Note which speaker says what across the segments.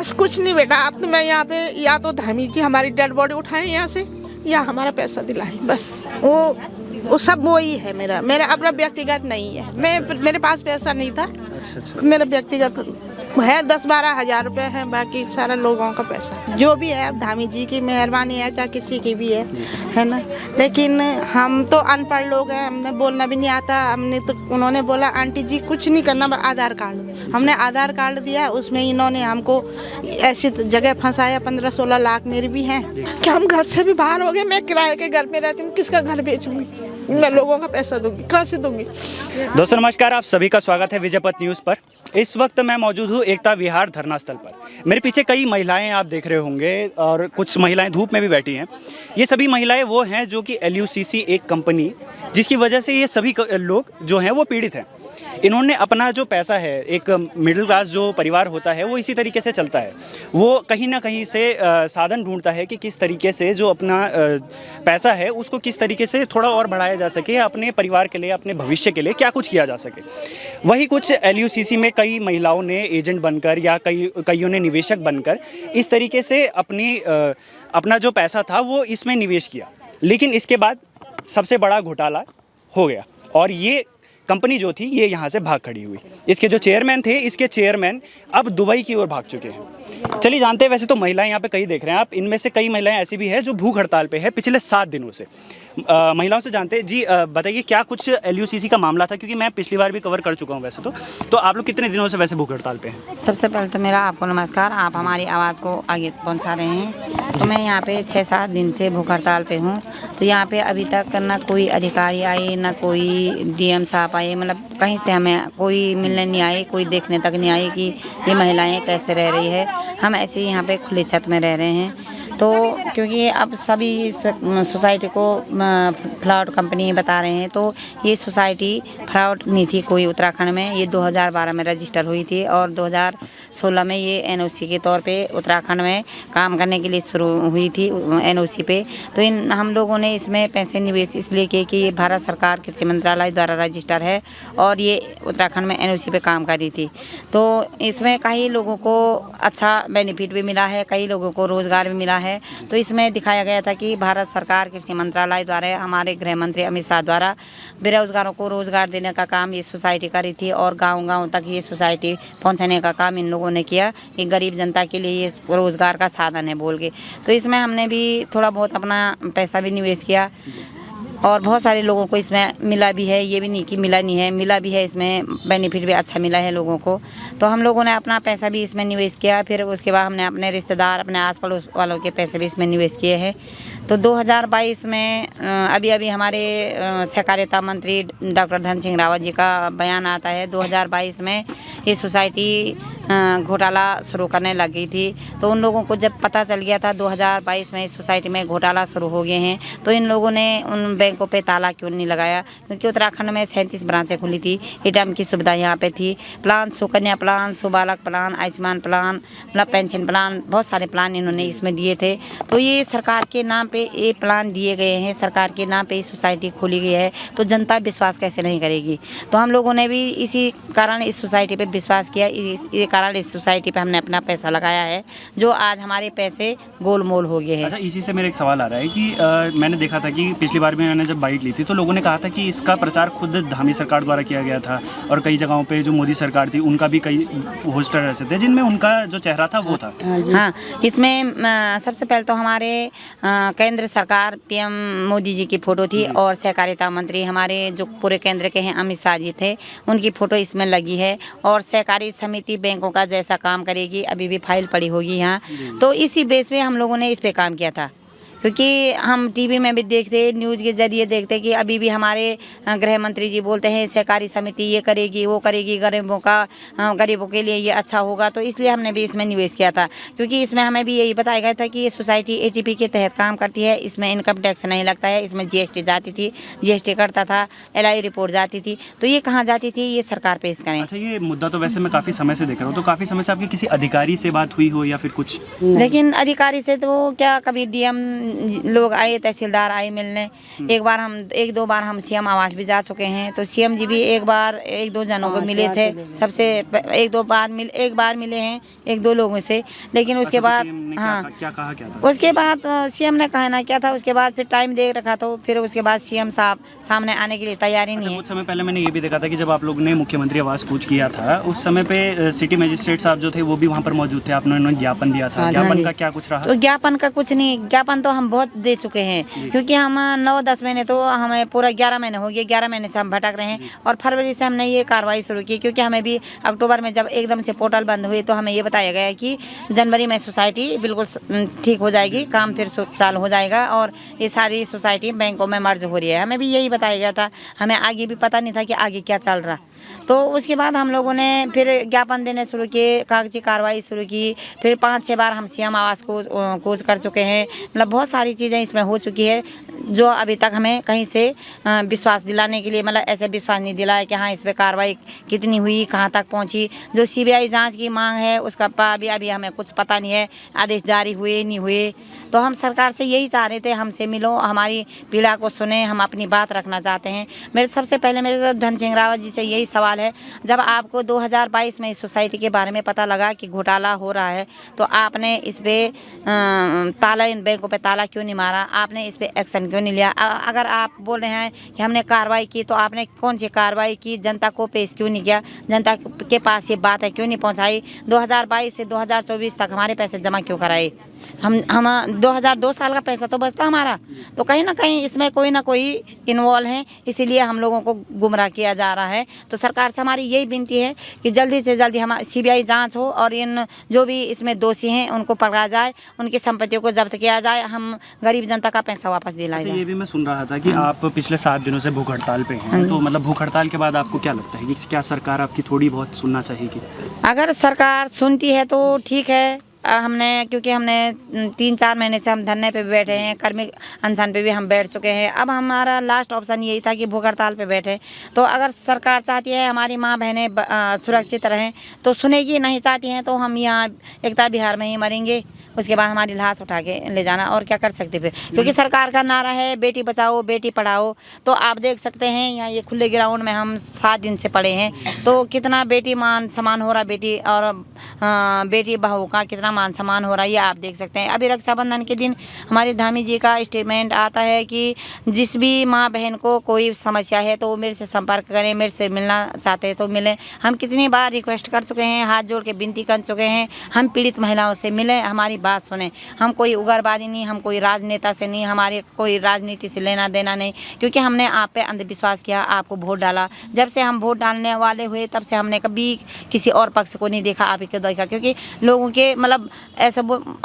Speaker 1: बस कुछ नहीं बेटा, अब तो मैं यहाँ पे या तो धामी जी हमारी डेड बॉडी उठाएं यहाँ से या हमारा पैसा दिलाएं, बस वो सब वो ही है। मेरा अपना व्यक्तिगत नहीं है, मेरे पास पैसा नहीं था। अच्छा। मेरा व्यक्तिगत है 10-12 हज़ार रुपये हैं, बाकी सारा लोगों का पैसा जो भी है अब धामी जी की मेहरबानी है, चाहे किसी की भी है ना। लेकिन हम तो अनपढ़ लोग हैं, हमने बोलना भी नहीं आता। हमने तो उन्होंने बोला आंटी जी कुछ नहीं करना, आधार कार्ड। हमने आधार कार्ड दिया, उसमें इन्होंने हमको ऐसी जगह फंसाया। 15-16 लाख मेरे भी हैं कि हम घर से भी बाहर हो गए। मैं किराए के घर में रहती हूँ, किसका घर बेचूंगी मैं? लोगों का पैसा दूंगी, कहाँ से दूंगी?
Speaker 2: दोस्तों नमस्कार, आप सभी का स्वागत है विजयपथ न्यूज़ पर। इस वक्त मैं मौजूद हूँ एकता विहार धरना स्थल पर। मेरे पीछे कई महिलाएं आप देख रहे होंगे और कुछ महिलाएं धूप में भी बैठी हैं। ये सभी महिलाएं वो हैं जो कि LUCC एक कंपनी जिसकी वजह से ये सभी लोग जो हैं वो पीड़ित हैं। इन्होंने अपना जो पैसा है, एक मिडिल क्लास जो परिवार होता है वो इसी तरीके से चलता है। वो कहीं ना कहीं से साधन ढूंढता है कि किस तरीके से जो अपना पैसा है उसको किस तरीके से थोड़ा और बढ़ाया जा सके, अपने परिवार के लिए, अपने भविष्य के लिए क्या कुछ किया जा सके। वही कुछ LUCC में कई महिलाओं ने एजेंट बनकर या कईयों ने निवेशक बनकर इस तरीके से अपना जो पैसा था वो इसमें निवेश किया। लेकिन इसके बाद सबसे बड़ा घोटाला हो गया और ये कंपनी जो थी ये यहाँ से भाग खड़ी हुई। इसके जो चेयरमैन थे, इसके चेयरमैन अब दुबई की ओर भाग चुके हैं। चलिए जानते हैं। वैसे तो महिलाएं यहाँ पे कई देख रहे हैं आप, इनमें से कई महिलाएं ऐसी भी हैं जो भूख हड़ताल पे है पिछले 7 दिनों से। महिलाओं से जानते हैं जी, बताइए क्या कुछ LUCC का मामला था, क्योंकि मैं पिछली बार भी कवर कर चुका हूँ वैसे तो आप लोग कितने दिनों से वैसे भूख हड़ताल पे हैं?
Speaker 3: सबसे पहले तो मेरा आपको नमस्कार। आप हमारी आवाज़ को आगे पहुंचा रहे हैं। तो मैं यहाँ पे 6-7 दिन से भूख हड़ताल पे हूँ। तो यहाँ पे अभी तक ना कोई अधिकारी आए, ना कोई DM साहब आए, मतलब कहीं से हमें कोई मिलने नहीं आए, कोई देखने तक नहीं आए कि ये महिलाएं कैसे रह रही है। हम ऐसे ही यहाँ पे खुली छत में रह रहे हैं। तो क्योंकि अब सभी सोसाइटी को फ्रॉड कंपनी बता रहे हैं, तो ये सोसाइटी फ्रॉड नहीं थी कोई उत्तराखंड में। ये 2012 में रजिस्टर हुई थी और 2016 में ये NOC के तौर पे उत्तराखंड में काम करने के लिए शुरू हुई थी NOC पे। तो हम लोगों ने इसमें पैसे निवेश इसलिए किए कि ये भारत सरकार कृषि मंत्रालय द्वारा रजिस्टर है और ये उत्तराखंड में NOC पे काम कर रही थी। तो इसमें कई लोगों को अच्छा बेनिफिट भी मिला है, कई लोगों को रोज़गार भी मिला है। तो इसमें दिखाया गया था कि भारत सरकार कृषि मंत्रालय द्वारा, हमारे गृह मंत्री अमित शाह द्वारा बेरोजगारों को रोजगार देने का काम ये सोसाइटी करी थी और गांव-गांव तक ये सोसाइटी पहुंचाने का काम इन लोगों ने किया कि गरीब जनता के लिए ये रोजगार का साधन है बोल के। तो इसमें हमने भी थोड़ा बहुत अपना पैसा भी निवेश किया और बहुत सारे लोगों को इसमें मिला भी है। ये भी नहीं कि मिला नहीं है, मिला भी है। इसमें बेनिफिट भी अच्छा मिला है लोगों को। तो हम लोगों ने अपना पैसा भी इसमें निवेश किया। फिर उसके बाद हमने अपने रिश्तेदार, अपने आस पड़ोस वालों के पैसे भी इसमें निवेश किए हैं। तो 2022 में अभी हमारे सहकारिता मंत्री डॉक्टर धन सिंह रावत जी का बयान आता है। 2022 में ये सोसाइटी घोटाला शुरू करने लग गई थी। तो उन लोगों को जब पता चल गया था 2022 में इस सोसाइटी में घोटाला शुरू हो गए हैं, तो इन लोगों ने उन बैंकों पे ताला क्यों नहीं लगाया? क्योंकि उत्तराखंड में 37 ब्रांचें खुली थी। ATM की सुविधा यहाँ पे थी। प्लान, सुकन्या प्लान, सुबालक प्लान, आयुष्मान प्लान, मतलब पेंशन प्लान, बहुत सारे प्लान इन्होंने इसमें दिए थे। तो ये सरकार के नाम पे ये प्लान दिए गए हैं, सरकार के नाम पे ये सोसाइटी खोली गई है, तो जनता विश्वास कैसे नहीं करेगी? तो हम लोगों ने भी इसी कारण इस सोसाइटी पे विश्वास किया। इस कारण इस सोसाइटी पे हमने अपना पैसा लगाया है, जो आज हमारे पैसे गोलमोल हो गए हैं।
Speaker 2: अच्छा, इसी से मेरा एक सवाल आ रहा है कि मैंने देखा था कि पिछली बार भी मैंने जब बाइट ली थी तो लोगों ने कहा था कि इसका प्रचार खुद धामी सरकार द्वारा किया गया था और कई जगहों पे जो मोदी सरकार थी उनका भी कई पोस्टर ऐसे थे जिनमें उनका जो चेहरा था वो था।
Speaker 3: हाँ, इसमें सबसे पहले तो हमारे केंद्र सरकार PM मोदी जी की फ़ोटो थी और सहकारिता मंत्री हमारे जो पूरे केंद्र के हैं अमित शाह जी थे, उनकी फ़ोटो इसमें लगी है। और सहकारी समिति बैंकों का जैसा काम करेगी, अभी भी फाइल पड़ी होगी यहाँ। तो इसी बेस पे हम लोगों ने इस पे काम किया था, क्योंकि हम TV में भी देखते, न्यूज़ के ज़रिए देखते कि अभी भी हमारे गृह मंत्री जी बोलते हैं सहकारी समिति ये करेगी, वो करेगी, गरीबों के लिए ये अच्छा होगा। तो इसलिए हमने भी इसमें निवेश किया था, क्योंकि इसमें हमें भी यही बताया गया था कि ये सोसाइटी ATP के तहत काम करती है, इसमें इनकम टैक्स नहीं लगता है, इसमें GST जाती थी, GST कटता था, LI रिपोर्ट जाती थी। तो ये कहाँ जाती थी? ये सरकार पेश करें।
Speaker 2: अच्छा, ये मुद्दा तो वैसे मैं काफ़ी समय से देख रहा हूँ, तो काफ़ी समय से आपकी किसी अधिकारी से बात हुई हो या फिर कुछ?
Speaker 3: लेकिन अधिकारी से तो क्या, कभी DM लोग आए, तहसीलदार आए मिलने। एक दो बार हम सीएम आवास भी जा चुके हैं, तो सीएम जी भी एक दो जनों को मिले थे, सबसे एक बार मिले हैं एक दो लोगों से। लेकिन उसके बाद
Speaker 2: क्या कहा क्या था?
Speaker 3: उसके बाद सीएम ने कहना क्या था, उसके बाद फिर टाइम दे रखा, तो फिर उसके बाद सीएम साहब सामने आने के लिए तैयारी नहीं है।
Speaker 2: कुछ समय पहले मैंने ये भी देखा था कि जब आप लोगों ने मुख्यमंत्री आवास कूच किया था, उस समय पे सिटी मजिस्ट्रेट साहब जो थे वो भी वहाँ पर मौजूद थे, आपने उन्हें ज्ञापन दिया था। ज्ञापन का क्या कुछ रहा?
Speaker 3: तो ज्ञापन का कुछ नहीं, ज्ञापन तो हम बहुत दे चुके हैं, क्योंकि हम 9-10 महीने, तो हमें पूरा 11 महीने हो गए, 11 महीने से हम भटक रहे हैं। और फरवरी से हमने ये कार्रवाई शुरू की, क्योंकि हमें भी अक्टूबर में जब एकदम से पोर्टल बंद हुई तो हमें ये बताया गया कि जनवरी में सोसाइटी बिल्कुल ठीक हो जाएगी, काम फिर चालू हो जाएगा और ये सारी सोसाइटी बैंकों में मर्ज हो रही है। हमें भी यही बताया गया था, हमें आगे भी पता नहीं था कि आगे क्या चल रहा। तो उसके बाद हम लोगों ने फिर ज्ञापन देने शुरू किए, कागजी कार्रवाई शुरू की। फिर 5-6 बार हम सीएम आवास को कूच कर चुके हैं। मतलब बहुत सारी चीज़ें इसमें हो चुकी है, जो अभी तक हमें कहीं से विश्वास दिलाने के लिए, मतलब ऐसे विश्वास नहीं दिलाया कि हाँ इस पर कार्रवाई कितनी हुई, कहाँ तक पहुँची। जो सीबीआई जांच की मांग है उसका अभी हमें कुछ पता नहीं है, आदेश जारी हुए नहीं हुए। तो हम सरकार से यही चाह रहे थे, हमसे मिलो, हमारी पीड़ा को सुने, हम अपनी बात रखना चाहते हैं। सबसे पहले मेरे धन सिंह रावत जी से यही सवाल है, जब आपको 2022 में इस सोसाइटी के बारे में पता लगा कि घोटाला हो रहा है, तो आपने इस पे ताला, इन बैंकों पे ताला क्यों नहीं मारा, आपने इस पे एक्शन क्यों नहीं लिया? अगर आप बोल रहे हैं कि हमने कार्रवाई की, तो आपने कौन सी कार्रवाई की, जनता को पेश क्यों नहीं किया, जनता के पास ये बात है क्यों नहीं पहुंचाई? 2022 से 2024 तक हमारे पैसे जमा क्यों कराए? हम 2002 साल का पैसा तो बचता हमारा, तो कहीं ना कहीं इसमें कोई ना कोई इन्वॉल्व है, इसीलिए हम लोगों को गुमराह किया जा रहा है। तो सरकार से हमारी यही विनती है कि जल्दी से जल्दी हमारी सीबीआई जांच हो और इन जो भी इसमें दोषी हैं उनको पकड़ा जाए, उनकी संपत्तियों को जब्त किया जाए, हम गरीब जनता का पैसा वापस दिलाया जाए।
Speaker 2: ये भी मैं सुन रहा था कि आप पिछले 7 दिनों से भूख हड़ताल पे हैं, तो मतलब भूख हड़ताल के बाद आपको क्या लगता है कि क्या सरकार आपकी थोड़ी बहुत सुनना चाहिए?
Speaker 3: अगर सरकार सुनती है तो ठीक है। क्योंकि हमने 3-4 महीने से हम धरने पे बैठे हैं, कर्मी अनशन पे भी हम बैठ चुके हैं। अब हमारा लास्ट ऑप्शन यही था कि भूख हड़ताल पे बैठे। तो अगर सरकार चाहती है हमारी माँ बहनें सुरक्षित रहें तो सुनेगी, नहीं चाहती हैं तो हम यहाँ एकता बिहार में ही मरेंगे, उसके बाद हमारी लाश उठा के ले जाना, और क्या कर सकते फिर। क्योंकि सरकार का नारा है बेटी बचाओ बेटी पढ़ाओ। तो आप देख सकते हैं यहाँ ये खुले ग्राउंड में हम 7 दिन से पड़े हैं, तो कितना बेटी मान सम्मान हो रहा, बेटी और बेटी बहू का कितना मान सम्मान हो रहा है, ये आप देख सकते हैं। अभी रक्षाबंधन के दिन हमारे धामी जी का स्टेटमेंट आता है कि जिस भी माँ बहन को कोई समस्या है तो वो मेरे से संपर्क करें, मेरे से मिलना चाहते हैं तो मिलें। हम कितनी बार रिक्वेस्ट कर चुके हैं, हाथ जोड़ के विनती कर चुके हैं, हम पीड़ित महिलाओं से मिलें, हमारी बात सुने। हम कोई उग्रवादी नहीं, हम कोई राजनेता से नहीं, हमारे कोई राजनीति से लेना देना नहीं, क्योंकि हमने आप पे अंधविश्वास किया, आपको वोट डाला। जब से हम वोट डालने वाले हुए तब से हमने कभी किसी और पक्ष को नहीं देखा, आप ही को देखा। क्योंकि लोगों के मतलब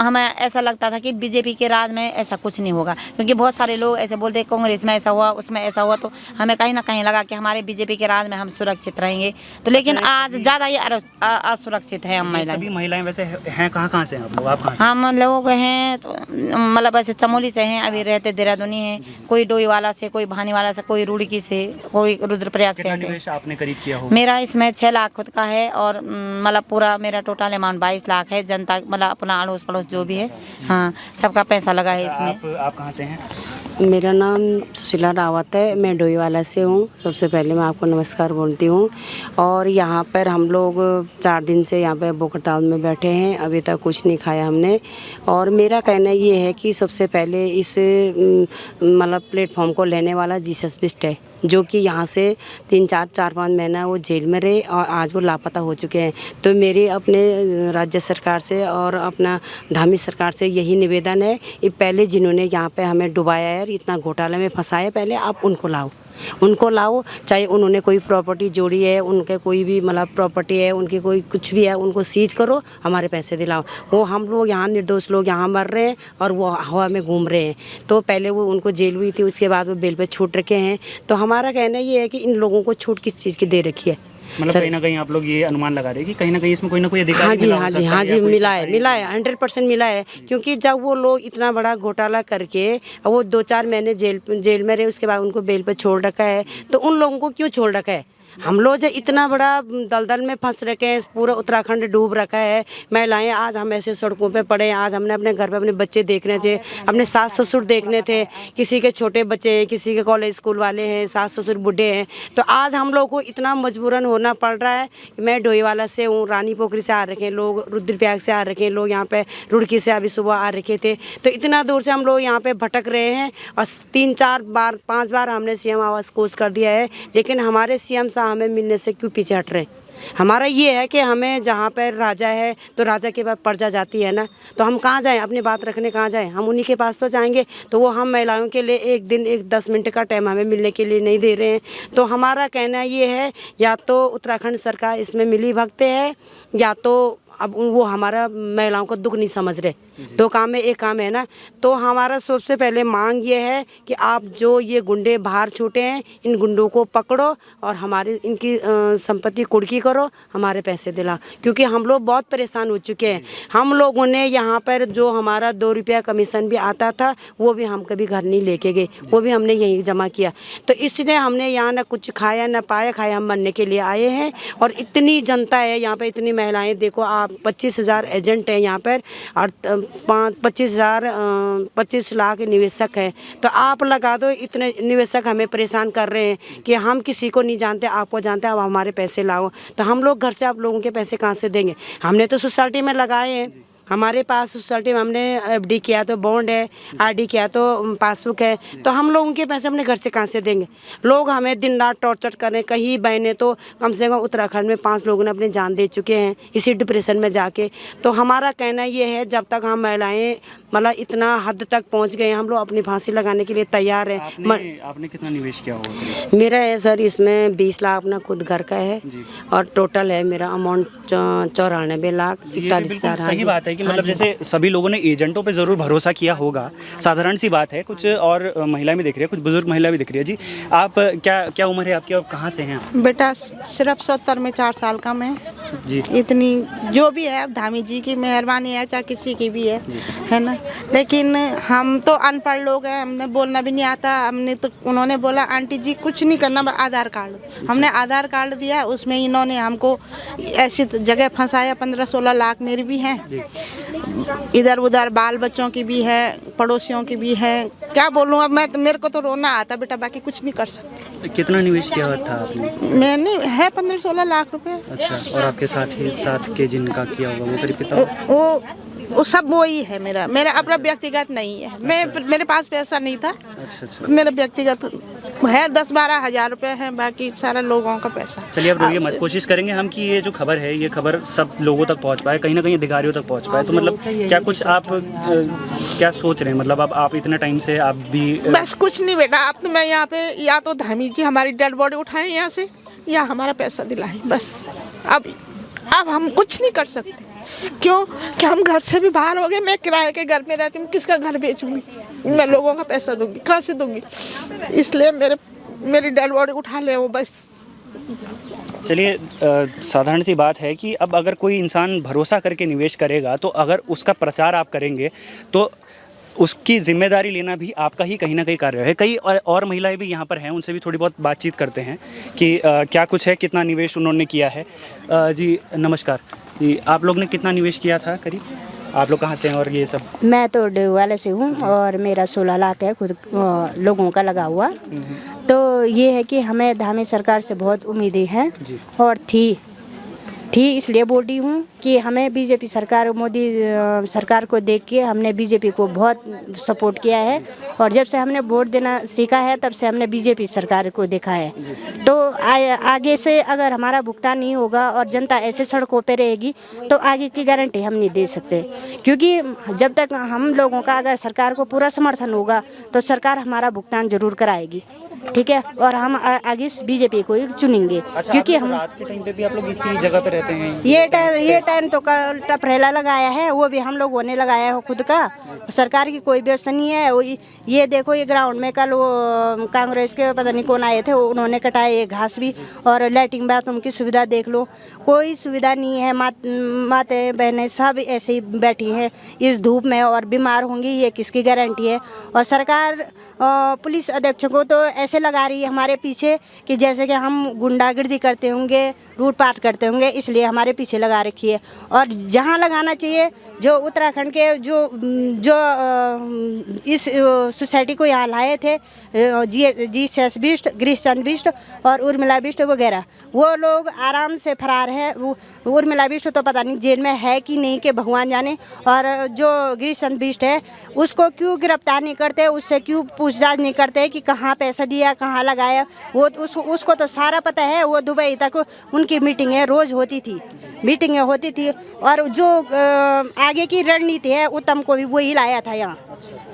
Speaker 3: हमें ऐसा लगता था कि बीजेपी के राज में ऐसा कुछ नहीं होगा, क्योंकि बहुत सारे लोग ऐसे बोलते कांग्रेस में ऐसा हुआ, उसमें ऐसा हुआ, तो हमें कहीं ना कहीं लगा कि हमारे बीजेपी के राज में हम सुरक्षित रहेंगे। तो लेकिन आज ज़्यादा ही असुरक्षित है हम महिलाएं।
Speaker 2: सभी महिलाएं वैसे हैं कहाँ से आप लोग? आप कहाँ से?
Speaker 3: हम लोग हैं तो मतलब ऐसे चमोली से हैं, अभी रहते देहरादूनी हैं, कोई डोईवाला से, कोई भानीवाला से, कोई रुड़की से, कोई रुद्रप्रयाग से। ऐसे
Speaker 2: निवेश आपने करीब किया हो?
Speaker 3: मेरा इसमें 6 लाख खुद का है और मतलब पूरा मेरा टोटल अमाउंट 22 लाख है। जनता मतलब अपना अड़ोस पड़ोस जो भी है, हाँ, सबका पैसा लगा है इसमें।
Speaker 2: आप कहाँ से हैं?
Speaker 4: मेरा नाम सुशीला रावत है, मैं डोईवाला से हूँ। सबसे पहले मैं आपको नमस्कार बोलती हूँ। और यहाँ पर हम लोग 4 दिन से यहाँ पे भूख हड़ताल में बैठे हैं, अभी तक कुछ नहीं खाया हमने। और मेरा कहना ये है कि सबसे पहले इस मतलब प्लेटफॉर्म को लेने वाला जीसस बिस्ट है, जो कि यहाँ से 4-5 महीना वो जेल में रहे और आज वो लापता हो चुके हैं। तो मेरे अपने राज्य सरकार से और अपना धामी सरकार से यही निवेदन है, ये पहले जिन्होंने यहाँ पे हमें डुबाया है, इतना घोटाले में फंसाया, पहले आप उनको लाओ। चाहे उन्होंने कोई प्रॉपर्टी जोड़ी है, उनके कोई भी मतलब प्रॉपर्टी है, उनकी कोई कुछ भी है, उनको सीज करो, हमारे पैसे दिलाओ। वो हम लोग यहाँ निर्दोष लोग यहाँ मर रहे हैं और वो हवा में घूम रहे हैं। तो पहले वो उनको जेल हुई थी, उसके बाद वो बेल पे छूट रखे हैं। तो हमारा कहना ये है कि इन लोगों को छूट किस चीज़ की दे रखी है?
Speaker 2: मतलब कहीं ना कहीं आप लोग ये अनुमान लगा रहे हैं कि कहीं ना कहीं इसमें कोई ना कोई अधिकार
Speaker 4: हाँ जी मिला है 100% मिला है। क्योंकि जब वो लोग इतना बड़ा घोटाला करके वो 2-4 महीने जेल में रहे, उसके बाद उनको बेल पे छोड़ रखा है, तो उन लोगों को क्यों छोड़ रखा है? हम लोग जो इतना बड़ा दलदल में फंस रखे हैं, पूरा उत्तराखंड डूब रखा है। महिलाएं आज हम ऐसे सड़कों पे पड़े हैं। आज हमने अपने घर पे अपने बच्चे देखने थे, अपने सास ससुर देखने थे, किसी के छोटे बच्चे हैं, किसी के कॉलेज स्कूल वाले हैं, सास ससुर बूढ़े हैं। तो आज हम लोग को इतना मजबूरन होना पड़ रहा है। मैं डोईवाला से हूँ, रानी पोखरी से आ रखे हैं लोग, रुद्रप्रयाग से आ रखे हैं लोग, यहाँ पे रुड़की से अभी सुबह आ रखे थे। तो इतना दूर से हम लोग यहाँ पे भटक रहे हैं और 3-4 5 बार हमने सीएम आवास कोर्स कर दिया है, लेकिन हमारे सीएम साहब हमें मिलने से क्यों पीछे हट रहे हैं। हमारा ये है कि हमें जहाँ पर राजा है तो राजा के पास प्रजा जाती है ना, तो हम कहाँ जाएं, अपनी बात रखने कहाँ जाएं, हम उन्हीं के पास तो जाएंगे। तो वो हम महिलाओं के लिए एक दिन 10 मिनट का टाइम हमें मिलने के लिए नहीं दे रहे हैं। तो हमारा कहना ये है, या तो उत्तराखंड सरकार इसमें मिली भगत है, या तो अब वो हमारा महिलाओं को दुख नहीं समझ रहे। दो काम में एक काम है ना। तो हमारा सबसे पहले मांग ये है कि आप जो ये गुंडे बाहर छूटे हैं, इन गुंडों को पकड़ो और हमारी इनकी संपत्ति कुर्की करो, हमारे पैसे दिला, क्योंकि हम लोग बहुत परेशान हो चुके हैं। हम लोगों ने यहाँ पर जो हमारा 2 रुपया कमीशन भी आता था, वो भी हम कभी घर नहीं लेके गए, वो भी हमने यहीं जमा किया। तो इसलिए हमने यहाँ ना कुछ खाया ना पाया, खाया हम मरने के लिए आए हैं। और इतनी जनता है यहाँ पर, इतनी महिलाएं देखो आप, 25,000 एजेंट हैं यहाँ पर और 25 लाख निवेशक हैं। तो आप लगा दो, इतने निवेशक हमें परेशान कर रहे हैं कि हम किसी को नहीं जानते, आपको जानते हैं, अब हमारे पैसे लाओ। तो हम लोग घर से आप लोगों के पैसे कहाँ से देंगे। हमने तो सोसाइटी में लगाए हैं, हमारे पास सोसाइटी में हमने एफडी किया तो बॉन्ड है, आरडी किया तो पासबुक है। तो हम लोगों के पैसे अपने घर से कहाँ से देंगे। लोग हमें दिन रात टॉर्चर करें। कहीं बहने तो कम से कम उत्तराखंड में 5 लोगों ने अपनी जान दे चुके हैं इसी डिप्रेशन में जाके। तो हमारा कहना ये है, जब तक हम महिलाएं मतलब इतना हद तक पहुँच गए, हम लोग अपनी फांसी लगाने के लिए तैयार हैं।
Speaker 2: आपने कितना निवेश किया होगा?
Speaker 4: मेरा है सर, इसमें 20 लाख अपना खुद घर का है और टोटल है मेरा अमाउंट 94,41,41,000।
Speaker 2: सही बात है कि मतलब जैसे सभी लोगों ने एजेंटों पे ज़रूर भरोसा किया होगा, साधारण सी बात है। कुछ और महिलाएं भी दिख रही है, कुछ बुजुर्ग महिला भी दिख रही है। जी, आप क्या उम्र है आपकी और कहाँ से हैं?
Speaker 1: बेटा सिर्फ 70 में 4 साल का मैं
Speaker 2: जी।
Speaker 1: इतनी जो भी है, अब धामी जी की मेहरबानी है, चाहे किसी की भी है ना। लेकिन हम तो अनपढ़ लोग हैं, हमने बोलना भी नहीं आता। हमने तो, उन्होंने बोला आंटी जी कुछ नहीं करना, आधार कार्ड। हमने आधार कार्ड दिया, उसमें इन्होंने हमको ऐसी जगह फंसाया। 15-16 लाख मेरी भी हैं, इधर उधर बाल बच्चों की भी है, पड़ोसियों की भी है। क्या बोलूँ अब मैं, मेरे को तो रोना आता बेटा, बाकी कुछ नहीं कर सकती।
Speaker 2: कितना निवेश किया था आपने?
Speaker 1: मैंने है 15-16 लाख रुपए।
Speaker 2: अच्छा, और आपके साथ के जिनका किया होगा वो करीब कितना?
Speaker 1: वो सब वो ही है। मेरा अपना व्यक्तिगत नहीं है। मेरे पास पैसा नहीं था।
Speaker 2: अच्छा।
Speaker 1: मेरा व्यक्तिगत है 10-12 हज़ार रुपये हैं, बाकी सारा लोगों का पैसा।
Speaker 2: चलिए अब रोइए मत, कोशिश करेंगे हम कि ये जो खबर है, ये खबर सब लोगों तक पहुंच पाए, कहीं ना कहीं अधिकारियों तक पहुंच पाए। तो मतलब क्या कुछ आप क्या सोच रहे हैं? मतलब अब आप इतने टाइम से आप भी
Speaker 1: बस कुछ नहीं बेटा, अब तो मैं यहाँ पे या तो धामी जी हमारी डेड बॉडी उठाएं यहाँ से, या हमारा पैसा दिलाएं। बस अब हम कुछ नहीं कर सकते। क्यों कि हम घर से भी बाहर हो गए। मैं किराए के घर में रहती हूँ, किसका घर बेचूंगी मैं? लोगों का पैसा दूंगी, कहाँ से दूंगी? इसलिए मेरी डेड बॉडी उठा ले वो बस।
Speaker 2: चलिए, साधारण सी बात है कि अब अगर कोई इंसान भरोसा करके निवेश करेगा, तो अगर उसका प्रचार आप करेंगे तो उसकी जिम्मेदारी लेना भी आपका ही कहीं ना कहीं कार्य है। कई और महिलाएं भी यहाँ पर हैं, उनसे भी थोड़ी बहुत बातचीत करते हैं कि क्या कुछ है, कितना निवेश उन्होंने किया है। जी नमस्कार जी, आप लोग ने कितना निवेश किया था करीब? आप लोग कहाँ से हैं और ये सब?
Speaker 5: मैं तो डोईवाला से हूँ और मेरा 16 लाख है खुद लोगों का लगा हुआ। तो ये है कि हमें धामी सरकार से बहुत उम्मीदें हैं और थी इसलिए बोल रही हूँ कि हमें बीजेपी सरकार, मोदी सरकार को देख के हमने बीजेपी को बहुत सपोर्ट किया है। और जब से हमने वोट देना सीखा है, तब से हमने बीजेपी सरकार को देखा है। तो आगे से अगर हमारा भुगतान नहीं होगा और जनता ऐसे सड़कों पे रहेगी, तो आगे की गारंटी हम नहीं दे सकते। क्योंकि जब तक हम लोगों का अगर सरकार को पूरा समर्थन होगा, तो सरकार हमारा भुगतान जरूर कराएगी, ठीक है। और हम आगे बीजेपी को ही चुनेंगे।
Speaker 2: अच्छा,
Speaker 5: क्योंकि हम
Speaker 2: रात के टाइम पे भी आप लोग इसी जगह पे रहते हैं?
Speaker 5: ये टाइम तो टपरेला लगाया है, वो भी हम लोगों ने लगाया है खुद का। सरकार की कोई व्यवस्था नहीं है। ये देखो, ये ग्राउंड में कल वो कांग्रेस के पता नहीं कौन आए थे, उन्होंने कटाए ये घास भी। और लैट्रिन बाथरूम की सुविधा देख लो, कोई सुविधा नहीं है। माते बहनें सब ऐसे ही बैठी हैं इस धूप में और बीमार होंगी, ये किसकी गारंटी है? और सरकार पुलिस अध्यक्ष को तो ऐसे लगा रही है हमारे पीछे कि जैसे कि हम गुंडागर्दी करते होंगे, लूटपाट करते होंगे, इसलिए हमारे पीछे लगा रखी है। और जहाँ लगाना चाहिए, जो उत्तराखंड के जो इस सोसाइटी को यहाँ लाए थे, जी बिष्ट, गिरीश बिष्ट और उर्मिला बिष्ट वगैरह, वो लोग आराम से फरार है। वो उर्मिला बिष्ट तो पता नहीं जेल में है कि नहीं कि भगवान जाने, और जो गिरीश बिष्ट है उसको क्यों गिरफ्तार नहीं करते, उससे क्यों पूछताछ नहीं करते कि कहाँ पैसा दिया, कहाँ लगाया। वो उसको तो सारा पता है। वो दुबई तक उनकी मीटिंगें रोज़ होती थी, मीटिंगें होती थी। और जो आगे की रणनीति है, उत्तम को भी वही लाया था यहाँ।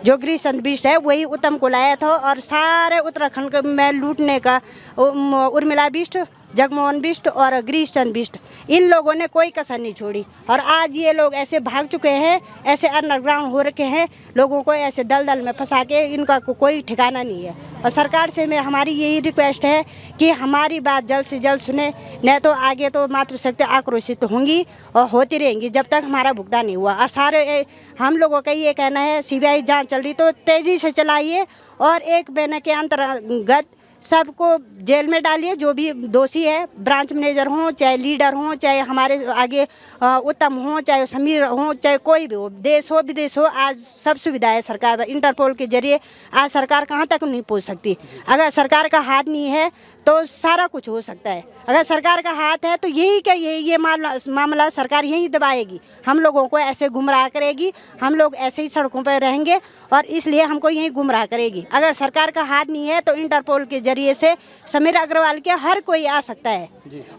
Speaker 5: जो गिरीश बिष्ट है वही उत्तम को लाया था, और सारे उत्तराखंड में लूटने का उर्मिला बिष्ट, जगमोहन बिष्ट और गिरीश चंद्र बिष्ट, इन लोगों ने कोई कसर नहीं छोड़ी। और आज ये लोग ऐसे भाग चुके हैं, ऐसे अंडरग्राउंड हो रखे हैं, लोगों को ऐसे दलदल में फंसा के इनका कोई ठिकाना नहीं है। और सरकार से मैं हमारी यही रिक्वेस्ट है कि हमारी बात जल्द से जल्द सुने, नहीं तो आगे तो मातृशक्ति आक्रोशित होंगी और होती रहेंगी जब तक हमारा भुगतान नहीं हुआ। और सारे हम लोगों का ये कहना है, सीबीआई जाँच चल रही तो तेज़ी से चलाइए और एक महीने के अंतर्गत सबको जेल में डालिए, जो भी दोषी है, ब्रांच मैनेजर हों, चाहे लीडर हों, चाहे हमारे आगे उत्तम हों, चाहे समीर हों, चाहे कोई भी हो, देश हो विदेश हो, आज सब सुविधा है सरकार। इंटरपोल के जरिए आज सरकार कहाँ तक नहीं पहुँच सकती। अगर सरकार का हाथ नहीं है तो सारा कुछ हो सकता है। अगर सरकार का हाथ है तो यही क्या ये मामला सरकार यही दबाएगी, हम लोगों को ऐसे गुमराह करेगी, हम लोग ऐसे ही सड़कों पर रहेंगे और इसलिए हमको यही गुमराह करेगी। अगर सरकार का हाथ नहीं है तो इंटरपोल के जरिए से समीर अग्रवाल के हर कोई आ सकता है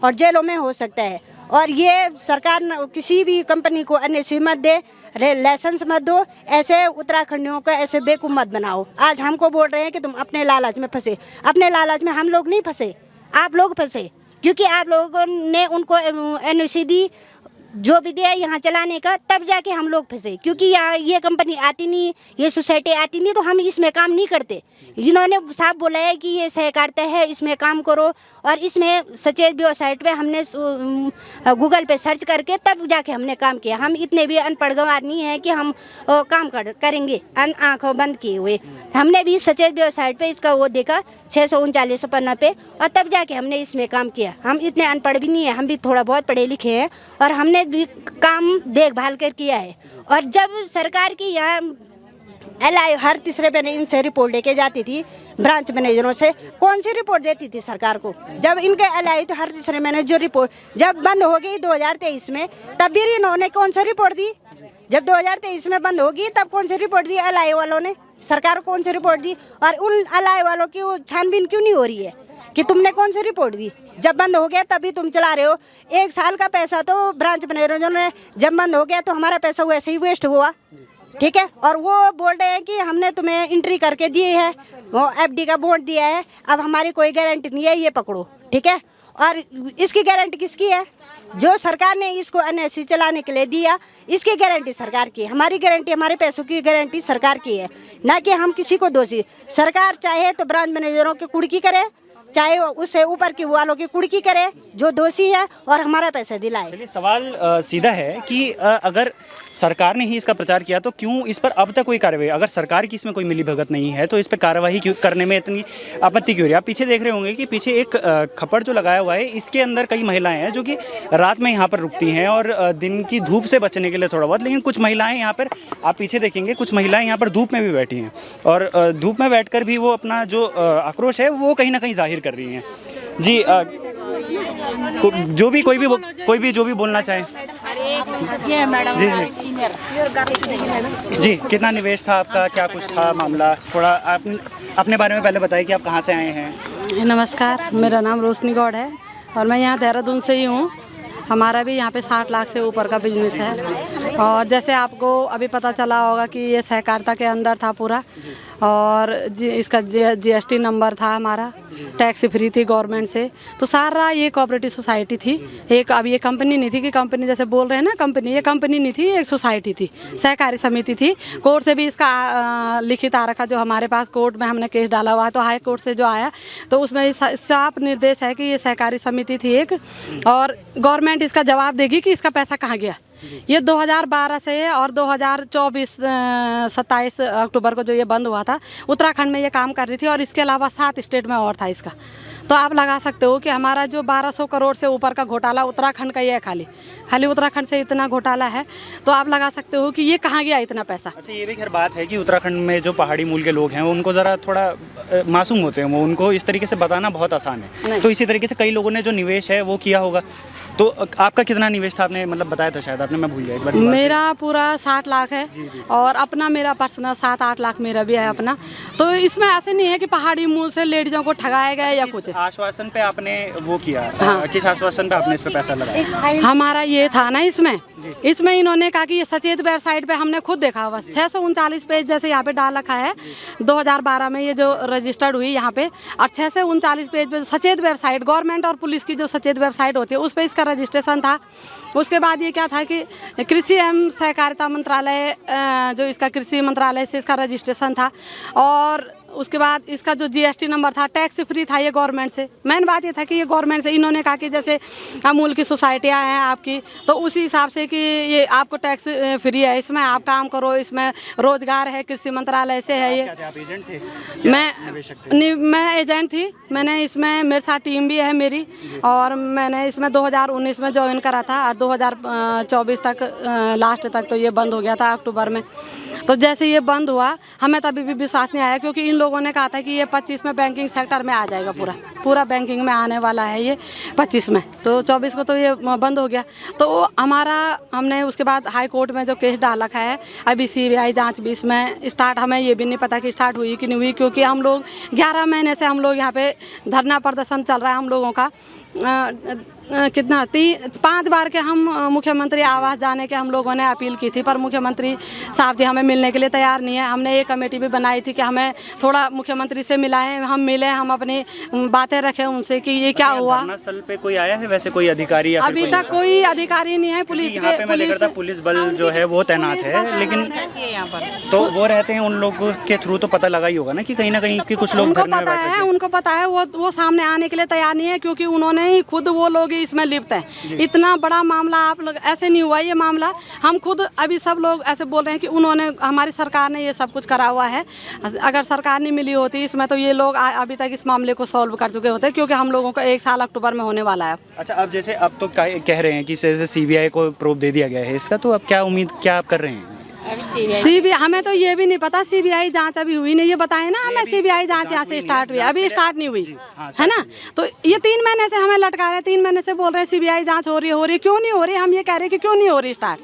Speaker 5: और जेलों में हो सकता है। और ये सरकार किसी भी कंपनी को एनओसी मत दे, लाइसेंस मत दो, ऐसे उत्तराखंडियों को ऐसे बेवकूफ़ मत बनाओ। आज हमको बोल रहे हैं कि तुम अपने लालच में फंसे। अपने लालच में हम लोग नहीं फंसे, आप लोग फंसे, क्योंकि आप लोगों ने उनको एनओसी दी, जो भी दिया यहाँ चलाने का, तब जाके हम लोग फंसे। क्योंकि यहाँ ये कंपनी आती नहीं, ये सोसाइटी आती नहीं, तो हम इसमें काम नहीं करते। इन्होंने साफ बोला है कि ये सहकारिता है, इसमें काम करो, और इसमें सचेत वेबसाइट पे हमने गूगल पे सर्च करके तब जाके हमने काम किया। हम इतने भी अनपढ़ गंवार नहीं हैं कि हम काम करेंगे आंखों बंद किए हुए। हमने भी सचेत वेबसाइट पे इसका वो देखा 639 पन्ना पे, और तब जाके हमने इसमें काम किया। हम इतने अनपढ़ भी नहीं है, हम भी थोड़ा बहुत पढ़े लिखे हैं और हमने भी काम देखभाल कर किया है। और जब सरकार की यहाँ LI हर तीसरे महीने इनसे रिपोर्ट लेके जाती थी, ब्रांच मैनेजरों से कौन सी रिपोर्ट देती थी सरकार को? जब इनके LI तो हर तीसरे महीने जो रिपोर्ट जब बंद हो गई 2023 में, तब भी इन्होंने कौन सी रिपोर्ट दी? जब 2023 में बंद होगी तब कौन सी रिपोर्ट दी LI वालों ने? सरकार को कौन सी रिपोर्ट दी? और उन LI वालों की छानबीन क्यों नहीं हो रही है कि तुमने कौन सी रिपोर्ट दी? जब बंद हो गया तभी तुम चला रहे हो। 1 साल का पैसा तो ब्रांच मैनेजरों ने, जब बंद हो गया तो हमारा पैसा वैसे ही वेस्ट हुआ, ठीक है। और वो बोल रहे हैं कि हमने तुम्हें एंट्री करके दी है, वो FD का बॉन्ड दिया है, अब हमारी कोई गारंटी नहीं है, ये पकड़ो, ठीक है। और इसकी गारंटी किसकी है? जो सरकार ने इसको NSC चलाने के लिए दिया, इसकी गारंटी सरकार की है। हमारी गारंटी, हमारे पैसों की गारंटी सरकार की है, ना कि हम किसी को दोषी। सरकार चाहे तो ब्रांच मैनेजरों की कुड़की करे, चाहे उससे ऊपर की वालों की कुड़की करे, जो दोषी है, और हमारा पैसा दिलाए।
Speaker 2: चलिए, सवाल सीधा है कि अगर सरकार ने ही इसका प्रचार किया तो क्यों इस पर अब तक कोई कार्रवाई? अगर सरकार की इसमें कोई मिली भगत नहीं है तो इस पर कार्रवाई क्यों करने में इतनी आपत्ति क्यों रही? आप पीछे देख रहे होंगे कि पीछे एक खपड़ जो लगाया हुआ है, इसके अंदर कई महिलाएं हैं जो कि रात में यहाँ पर रुकती हैं और दिन की धूप से बचने के लिए थोड़ा बहुत। लेकिन कुछ महिलाएं यहाँ पर, आप पीछे देखेंगे, कुछ महिलाएं यहाँ पर धूप में भी बैठी हैं और धूप में बैठकर भी वो अपना जो आक्रोश है वो कहीं ना कहीं जाहिर कर रही हैं। जी, जो भी कोई भी जो भी बोलना चाहे। जी जी जी, कितना निवेश था आपका, क्या कुछ था मामला? थोड़ा आप अपने बारे में पहले बताइए कि आप कहाँ से आए हैं।
Speaker 6: नमस्कार, मेरा नाम रोशनी गौड़ है और मैं यहाँ देहरादून से ही हूँ। हमारा भी यहाँ पे 60 लाख से ऊपर का बिजनेस है। और जैसे आपको अभी पता चला होगा कि ये सहकारिता के अंदर था पूरा, और इसका GST नंबर था, हमारा टैक्स फ्री थी गवर्नमेंट से, तो सारा ये कोऑपरेटिव सोसाइटी थी। एक अब ये कंपनी नहीं थी कि कंपनी जैसे बोल रहे हैं ना कंपनी, ये कंपनी नहीं थी, एक सोसाइटी थी, सहकारी समिति थी। कोर्ट से भी इसका लिखित आ रखा, जो हमारे पास कोर्ट में हमने केस डाला हुआ है, तो हाई कोर्ट से जो आया तो उसमें साफ निर्देश है कि ये सहकारी समिति थी एक, और गवर्नमेंट इसका जवाब देगी कि इसका पैसा कहाँ गया। ये 2012 से है और 2024 27 अक्टूबर को जो ये बंद हुआ था, उत्तराखंड में ये काम कर रही थी और इसके अलावा 7 स्टेट में और था इसका। तो आप लगा सकते हो कि हमारा जो 1200 करोड़ से ऊपर का घोटाला उत्तराखंड का ही है, खाली उत्तराखंड से इतना घोटाला है। तो आप लगा सकते हो कि ये कहाँ गया इतना पैसा।
Speaker 2: अच्छा, ये भी खैर बात है कि उत्तराखंड में जो पहाड़ी मूल के लोग हैं उनको ज़रा थोड़ा मासूम होते हैं, वो उनको इस तरीके से बताना बहुत आसान है। तो इसी तरीके से कई लोगों ने जो निवेश है वो किया होगा। तो आपका कितना निवेश था, आपने मतलब बताया था शायद आपने, मैं भूल गया एक बार।
Speaker 6: मेरा पूरा 60 लाख है और अपना मेरा पर्सनल 7-8 लाख मेरा भी है अपना। तो इसमें ऐसे नहीं है कि पहाड़ी मूल से लेडीजों को ठगाया गया या कुछ।
Speaker 2: आश्वासन पे आपने वो किया?
Speaker 6: हाँ।
Speaker 2: किस आश्वासन पे आपने इस पे पैसा लगाया?
Speaker 6: हमारा ये था ना इसमें इन्होंने कहा कि ये सचेत वेबसाइट पे हमने खुद देखा, बस 639 पेज जैसे यहाँ पे डाल रखा है 2012 में ये जो रजिस्टर्ड हुई यहाँ पे, और 639 पेज पे सचेत वेबसाइट गवर्नमेंट और पुलिस की जो सचेत वेबसाइट होती है उस पर इसका रजिस्ट्रेशन था। उसके बाद ये क्या था कि कृषि एवं सहकारिता मंत्रालय, जो इसका कृषि मंत्रालय से इसका रजिस्ट्रेशन था, और उसके बाद इसका जो जीएसटी नंबर था टैक्स फ्री था ये गवर्नमेंट से। मेन बात ये था कि ये गवर्नमेंट से इन्होंने कहा कि जैसे अमूल की सोसाइटियाँ हैं आपकी, तो उसी हिसाब से कि ये आपको टैक्स फ्री है, इसमें आप काम करो, इसमें रोजगार है, कृषि मंत्रालय से है ये।
Speaker 2: आप एजेंट थे?
Speaker 6: मैं एजेंट थी। मैंने इसमें मेरे साथ टीम भी है मेरी, और मैंने इसमें 2019 में ज्वाइन करा था और 2024 तक लास्ट तक तो ये बंद हो गया था अक्टूबर में। तो जैसे ये बंद हुआ हमें तभी भी विश्वास नहीं आया, क्योंकि इन लोगों ने कहा था कि ये 25 में बैंकिंग सेक्टर में आ जाएगा, पूरा बैंकिंग में आने वाला है ये 25 में। तो 24 को तो ये बंद हो गया। तो हमने उसके बाद हाई कोर्ट में जो केस डाल रखा है, अभी CBI जांच भी इसमें स्टार्ट, हमें ये भी नहीं पता कि स्टार्ट हुई कि नहीं हुई, क्योंकि हम लोग 11 महीने से हम लोग यहाँ पे धरना प्रदर्शन चल रहा है हम लोगों का। कितना 5 बार के हम मुख्यमंत्री आवास जाने के हम लोगों ने अपील की थी, पर मुख्यमंत्री साहब जी हमें मिलने के लिए तैयार नहीं है। हमने एक कमेटी भी बनाई थी कि हमें थोड़ा मुख्यमंत्री से मिलाएं, हम मिले, हम अपनी बातें रखें उनसे कि ये क्या हुआ।
Speaker 2: धरना स्थल पे कोई आया है वैसे, कोई अधिकारी?
Speaker 6: अभी तक कोई अधिकारी नहीं है। पुलिस
Speaker 2: यहाँ पे मैं देख रहा था पुलिस बल जो है वो तैनात है, लेकिन तो वो रहते हैं, उन लोगों के थ्रू तो पता लगा ही होगा ना कि कहीं ना कहीं कि कुछ लोग
Speaker 6: उनको पता है वो सामने आने के लिए तैयार नहीं है, क्योंकि उन्होंने ही खुद वो लोग इसमें लिप्त है। इतना बड़ा मामला आप लोग ऐसे नहीं हुआ ये मामला, हम खुद अभी सब लोग ऐसे बोल रहे हैं कि उन्होंने, हमारी सरकार ने ये सब कुछ करा हुआ है। अगर सरकार नहीं मिली होती इसमें तो ये लोग अभी तक इस मामले को सॉल्व कर चुके होते, क्योंकि हम लोगों को 1 साल अक्टूबर में होने वाला है।
Speaker 2: अच्छा, अब जैसे अब तो कह रहे हैं कि CBI को प्रोब दे दिया गया है इसका, तो अब क्या आप कर रहे हैं?
Speaker 6: CBI हमें तो ये भी नहीं पता, CBI जांच अभी हुई नहीं, ये बताए ना हमें CBI जांच यहाँ से स्टार्ट हुई, अभी स्टार्ट नहीं हुई है ना। तो ये 3 महीने से हमें लटका रहे हैं, 3 महीने से बोल रहे हैं CBI जांच हो रही है, क्यों नहीं हो रही? हम ये कह रहे हैं कि क्यों नहीं हो रही स्टार्ट।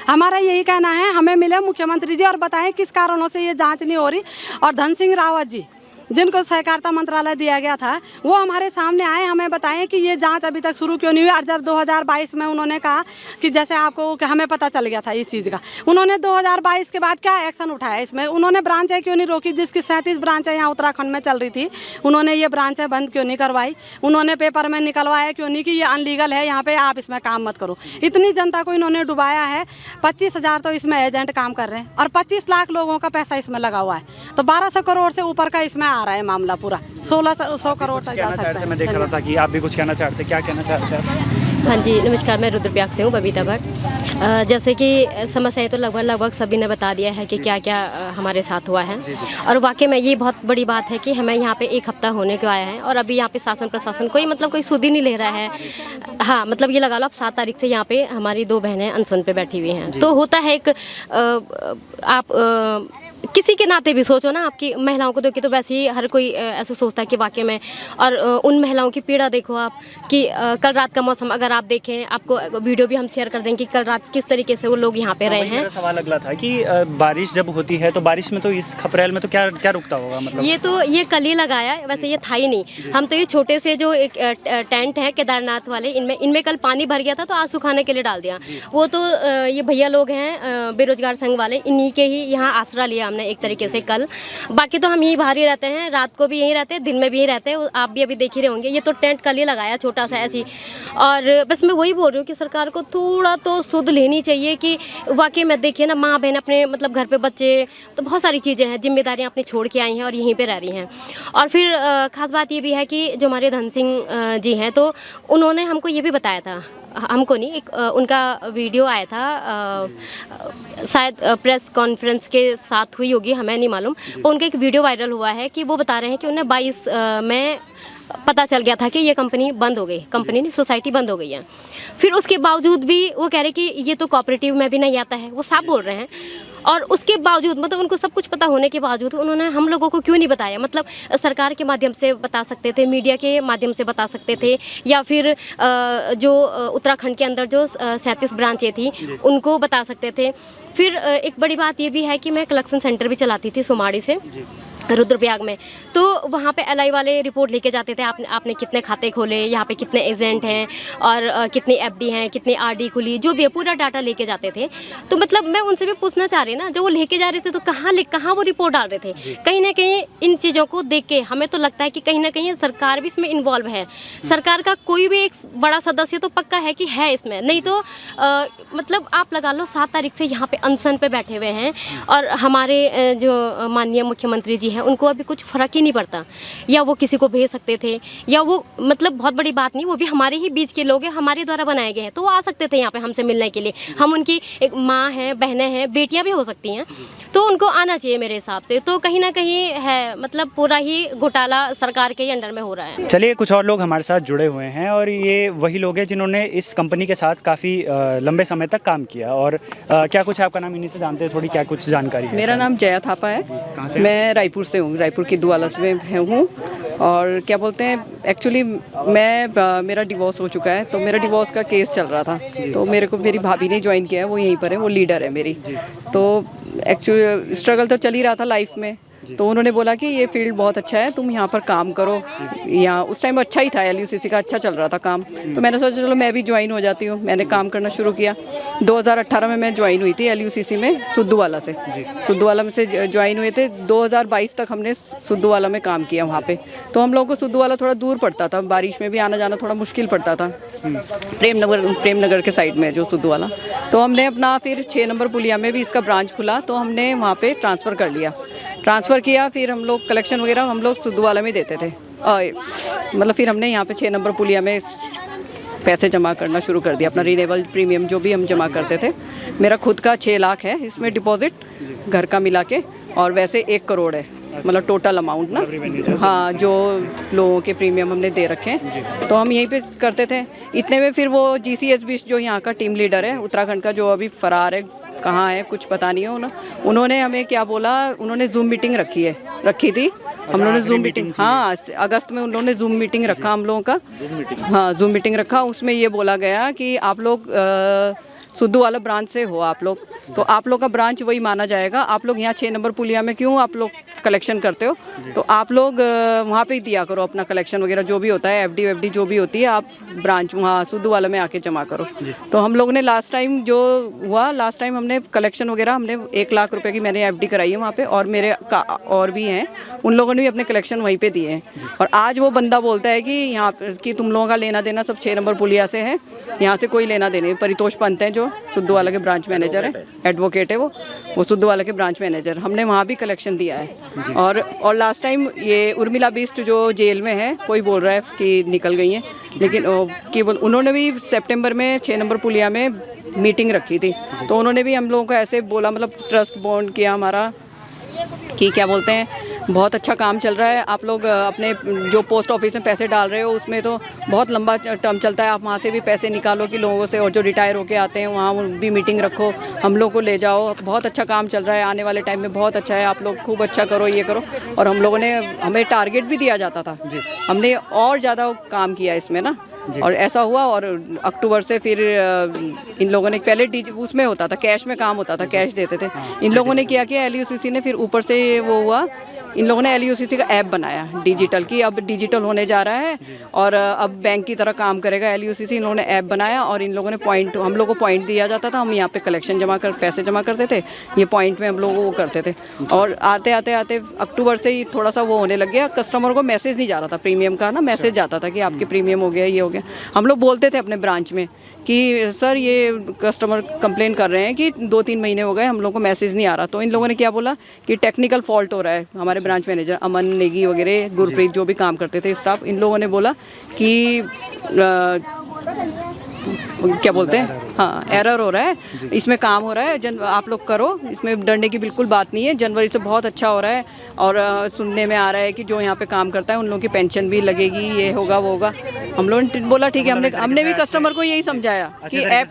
Speaker 6: हमारा यही कहना है, हमें मिले मुख्यमंत्री जी और बताएं किस कारणों से ये जाँच नहीं हो रही। और धन सिंह रावत जी, जिनको सहकारिता मंत्रालय दिया गया था, वो हमारे सामने आए, हमें बताएं कि ये जांच अभी तक शुरू क्यों नहीं हुई। और जब 2022 में उन्होंने कहा कि जैसे आपको कि हमें पता चल गया था इस चीज़ का, उन्होंने 2022 के बाद क्या एक्शन उठाया इसमें? उन्होंने ब्रांचें क्यों नहीं रोकी? जिसकी 37 ब्रांचें यहाँ उत्तराखंड में चल रही थी, उन्होंने ये ब्रांचें बंद क्यों नहीं करवाई? उन्होंने पेपर में निकलवाया क्यों नहीं कि ये अनलीगल है, यहाँ पर आप इसमें काम मत करो? इतनी जनता को इन्होंने डुबाया है। 25,000 तो इसमें एजेंट काम कर रहे हैं और 25 लाख लोगों का पैसा इसमें लगा हुआ है। तो 1200 करोड़ से ऊपर का इसमें आ रहा है मामला पूरा, 1600 करोड़ तक जा सकता है।
Speaker 2: मैं देख रहा था कि आप भी कुछ कहना चाहते, क्या कहना चाहते हैं?
Speaker 7: हाँ जी, नमस्कार, मैं रुद्रप्रयाग से हूँ, बबीता भट्ट। जैसे कि समस्याएं तो लगभग सभी ने बता दिया है कि क्या क्या हमारे साथ हुआ है। और वाकई में ये बहुत बड़ी बात है कि हमें यहाँ पे 1 हफ्ता होने को आया है और अभी यहाँ पे शासन प्रशासन कोई सुध ही नहीं ले रहा है। हाँ, मतलब ये लगा लो आप 7 तारीख से यहाँ पे हमारी 2 बहनें अनशन पे बैठी हुई हैं। तो होता है एक आप किसी के नाते भी सोचो ना, आपकी महिलाओं को देख के तो वैसे ही हर कोई ऐसा सोचता है कि वाकई में, और उन महिलाओं की पीड़ा देखो आप कि कल रात का मौसम अगर आप देखें, आपको वीडियो भी हम शेयर कर देंगे कि कल रात किस तरीके से वो लोग यहाँ पे रहे हैं।
Speaker 2: मेरा सवाल अगला था कि बारिश जब होती है तो बारिश में तो इस खपरेल में तो क्या रुकता होगा? मतलब
Speaker 7: ये कल ही लगाया, वैसे ये था ही नहीं। हम तो ये छोटे से जो एक टेंट है केदारनाथ वाले, इनमें कल पानी भर गया था तो आज सुखाने के लिए डाल दिया। वो तो ये भैया लोग हैं बेरोजगार संघ वाले, इन्हीं के ही यहाँ आसरा लिया हमने एक तरीके से कल। बाकी तो हम यहीं बाहर ही रहते हैं, रात को भी यहीं रहते हैं, दिन में भी यहीं रहते हैं। आप भी अभी देख ही रहे होंगे, ये तो टेंट कल ही लगाया छोटा सा ऐसी। और बस मैं वही बोल रही हूँ कि सरकार को थोड़ा तो सुध लेनी चाहिए कि वाकई में देखिए ना, माँ बहन अपने मतलब घर पे बच्चे, तो बहुत सारी चीज़ें हैं, जिम्मेदारियाँ अपनी छोड़ के आई हैं और यहीं पर रह रही हैं। और फिर ख़ास बात ये भी है कि जो हमारे धन सिंह जी हैं, तो उन्होंने हमको ये भी बताया था हमको नहीं, एक उनका वीडियो आया था, शायद प्रेस कॉन्फ्रेंस के साथ हुई होगी, हमें नहीं मालूम। तो उनका एक वीडियो वायरल हुआ है कि वो बता रहे हैं कि उन्हें 22 में पता चल गया था कि ये कंपनी बंद हो गई, कंपनी नहीं, सोसाइटी बंद हो गई है। फिर उसके बावजूद भी वो कह रहे कि ये तो कोऑपरेटिव में भी नहीं आता है, वो साफ बोल रहे हैं। और उसके बावजूद, मतलब उनको सब कुछ पता होने के बावजूद उन्होंने हम लोगों को क्यों नहीं बताया? मतलब सरकार के माध्यम से बता सकते थे, मीडिया के माध्यम से बता सकते थे, या फिर जो उत्तराखंड के अंदर जो 37 ब्रांचें थी उनको बता सकते थे। फिर एक बड़ी बात ये भी है कि मैं कलेक्शन सेंटर भी चलाती थी सोमाड़ी से रुद्रप्रयाग में। तो वहाँ पे एलआई वाले रिपोर्ट लेके जाते थे, आपने कितने खाते खोले, यहाँ पे कितने एजेंट हैं और कितनी एफडी हैं, कितनी आरडी खुली, जो भी है पूरा डाटा लेके जाते थे। तो मतलब मैं उनसे भी पूछना चाह रही ना, जो वो लेके जा रहे थे तो कहाँ वो रिपोर्ट डाल रहे थे? कहीं ना कहीं इन चीज़ों को देख के हमें तो लगता है कि कहीं ना कहीं सरकार भी इसमें इन्वॉल्व है। सरकार का कोई भी एक बड़ा सदस्य तो पक्का है कि है इसमें, नहीं तो मतलब आप लगा लो 7 तारीख से यहाँ पे अनशन पे बैठे हुए हैं और हमारे जो माननीय मुख्यमंत्री जी हैं उनको अभी कुछ फ़र्क ही नहीं पड़ता। या वो किसी को भेज सकते थे, या वो मतलब बहुत बड़ी बात नहीं, वो भी हमारे ही बीच के लोग हैं, हमारे द्वारा बनाए गए हैं, तो वो आ सकते थे यहाँ पे हमसे मिलने के लिए। हम उनकी एक माँ हैं, बहनें हैं, बेटियाँ भी हो सकती हैं, तो उनको आना चाहिए मेरे हिसाब से। तो कहीं ना कहीं है, मतलब पूरा ही घोटाला सरकार के ही अंडर में हो रहा है।
Speaker 2: चलिए, कुछ और लोग हमारे साथ जुड़े हुए हैं और ये वही लोग हैं जिन्होंने इस कंपनी के साथ काफ़ी लंबे समय तक काम किया। और क्या कुछ आपका नाम इन्हीं से जानते हैं, थोड़ी क्या कुछ जानकारी है?
Speaker 8: मेरा नाम जया थापा है, मैं रायपुर से हूँ, रायपुर की दुआलस में हूँ। और क्या बोलते हैं, एक्चुअली मेरा डिवोर्स हो चुका है, तो मेरा डिवोर्स का केस चल रहा था, तो मेरे को मेरी भाभी ने ज्वाइन किया है, वो यहीं पर है, वो लीडर है मेरी। तो एक्चुअली स्ट्रगल तो चल ही रहा था लाइफ में, तो उन्होंने बोला कि ये फील्ड बहुत अच्छा है, तुम यहाँ पर काम करो। यहाँ उस टाइम अच्छा ही था, LUCC का अच्छा चल रहा था काम, तो मैंने सोचा चलो मैं भी ज्वाइन हो जाती हूँ। मैंने काम करना शुरू किया। 2018 में मैं ज्वाइन हुई थी LUCC में, सुद्दूवाला से। सुद्दूवाला में से ज्वाइन हुए थे। 2022 तक हमने सुद्दूवाला में काम किया वहाँ पे। तो हम लोगों को सुद्दूवाला थोड़ा दूर पड़ता था, बारिश में भी आना जाना थोड़ा मुश्किल पड़ता था, प्रेमनगर के साइड में जो सुद्दूवाला। तो हमने अपना फिर 6 नंबर पुलिया में भी इसका ब्रांच खुला, तो हमने वहाँ पर ट्रांसफ़र कर लिया। ट्रांसफ़र किया, फिर हम लोग कलेक्शन वगैरह हम लोग सुद्दूवाला में देते थे। मतलब फिर हमने यहाँ पे 6 नंबर पुलिया में पैसे जमा करना शुरू कर दिया, अपना रिन्यूएबल प्रीमियम जो भी हम जमा करते थे। मेरा खुद का 6 लाख है इसमें डिपॉजिट, घर का मिला के, और वैसे 1 करोड़ है, मतलब टोटल अमाउंट ना। हाँ, जो लोगों के प्रीमियम हमने दे रखे हैं, तो हम यहीं पे करते थे। इतने में फिर वो GCS जो यहाँ का टीम लीडर है उत्तराखंड का, जो अभी फरार है, कहाँ है कुछ पता नहीं है, उन्होंने हमें क्या बोला, उन्होंने जूम मीटिंग रखी थी। हम लोगों ने जूम मीटिंग, हाँ, अगस्त में उन्होंने जूम मीटिंग रखा हम लोगों का। हाँ, जूम मीटिंग रखा, उसमें ये बोला गया कि आप लोग सुद्दूवाला ब्रांच से हो आप लोग, तो आप लोग का ब्रांच वही माना जाएगा। आप लोग यहाँ 6 नंबर पुलिया में क्यों आप लोग कलेक्शन करते हो, तो आप लोग वहाँ पे ही दिया करो अपना कलेक्शन वगैरह जो भी होता है, FD जो भी होती है, आप ब्रांच वहाँ सुद्दूवाला में आके जमा करो। तो हम लोगों ने लास्ट टाइम जो हुआ, लास्ट टाइम हमने कलेक्शन वगैरह, हमने 1 लाख रुपए की मैंने FD कराई है वहाँ पे, और मेरे और भी हैं, उन लोगों ने भी अपने कलेक्शन वहीं पे दिए हैं। और आज वो बंदा बोलता है कि यहाँ कि तुम लोगों का लेना देना सब 6 नंबर पुलिया से है, यहाँ से कोई लेना देना। परितोष पंत हैं जो सुद्दूवाला के ब्रांच मैनेजर है, एडवोकेट है वो सुद्दूवाला के ब्रांच मैनेजर, हमने वहाँ भी कलेक्शन दिया है। और लास्ट टाइम ये उर्मिला बिष्ट जो जेल में है, कोई बोल रहा है कि निकल गई हैं, लेकिन केवल उन्होंने भी सितंबर में 6 नंबर पुलिया में मीटिंग रखी थी, तो उन्होंने भी हम लोगों को ऐसे बोला, मतलब ट्रस्ट बॉन्ड किया हमारा, कि क्या बोलते हैं, बहुत अच्छा काम चल रहा है। आप लोग अपने जो पोस्ट ऑफिस में पैसे डाल रहे हो, उसमें तो बहुत लंबा टर्म चलता है, आप वहाँ से भी पैसे निकालो कि लोगों से, और जो रिटायर होके आते हैं वहाँ भी मीटिंग रखो, हम लोग को ले जाओ। बहुत अच्छा काम चल रहा है, आने वाले टाइम में बहुत अच्छा है, आप लोग खूब अच्छा करो, ये करो। और हम लोगों ने, हमें टारगेट भी दिया जाता था, हमने और ज़्यादा काम किया इसमें ना, और ऐसा हुआ। और अक्टूबर से फिर इन लोगों ने, पहले उसमें होता था, कैश में काम होता था, कैश देते थे। इन लोगों ने क्या किया, LUCC ने फिर ऊपर से वो हुआ, इन लोगों ने LUCC का ऐप बनाया डिजिटल की, अब डिजिटल होने जा रहा है और अब बैंक की तरह काम करेगा LUCC। इन लोगों ने ऐप बनाया और इन लोगों ने पॉइंट, हम लोग को पॉइंट दिया जाता था, हम यहाँ पे कलेक्शन पैसे जमा करते थे, ये पॉइंट में हम लोग वो करते थे। और आते अक्टूबर से ही थोड़ा सा वो होने लग गया, कस्टमर को मैसेज नहीं जा रहा था प्रीमियम का ना, मैसेज जाता था कि आपके प्रीमियम हो गया, ये हो गया। हम लोग बोलते थे अपने ब्रांच में कि सर ये कस्टमर कंप्लेन कर रहे हैं कि 2-3 महीने हो गए हम लोग को मैसेज नहीं आ रहा। तो इन लोगों ने क्या बोला कि टेक्निकल फॉल्ट हो रहा है। हमारे ब्रांच मैनेजर अमन नेगी वगैरह, गुरप्रीत जो भी काम करते थे स्टाफ, इन लोगों ने बोला कि क्या बोलते हैं, हाँ एरर हो रहा है, इसमें काम हो रहा है। आप लोग करो, इसमें डरने की बिल्कुल बात नहीं है। जनवरी से बहुत अच्छा हो रहा है और सुनने में आ रहा है कि जो यहाँ पे काम करता है उन लोगों की पेंशन भी लगेगी, ये होगा वो होगा। हम लोगों ने बोला ठीक है, हमने भी कस्टमर को यही समझाया कि ऐप,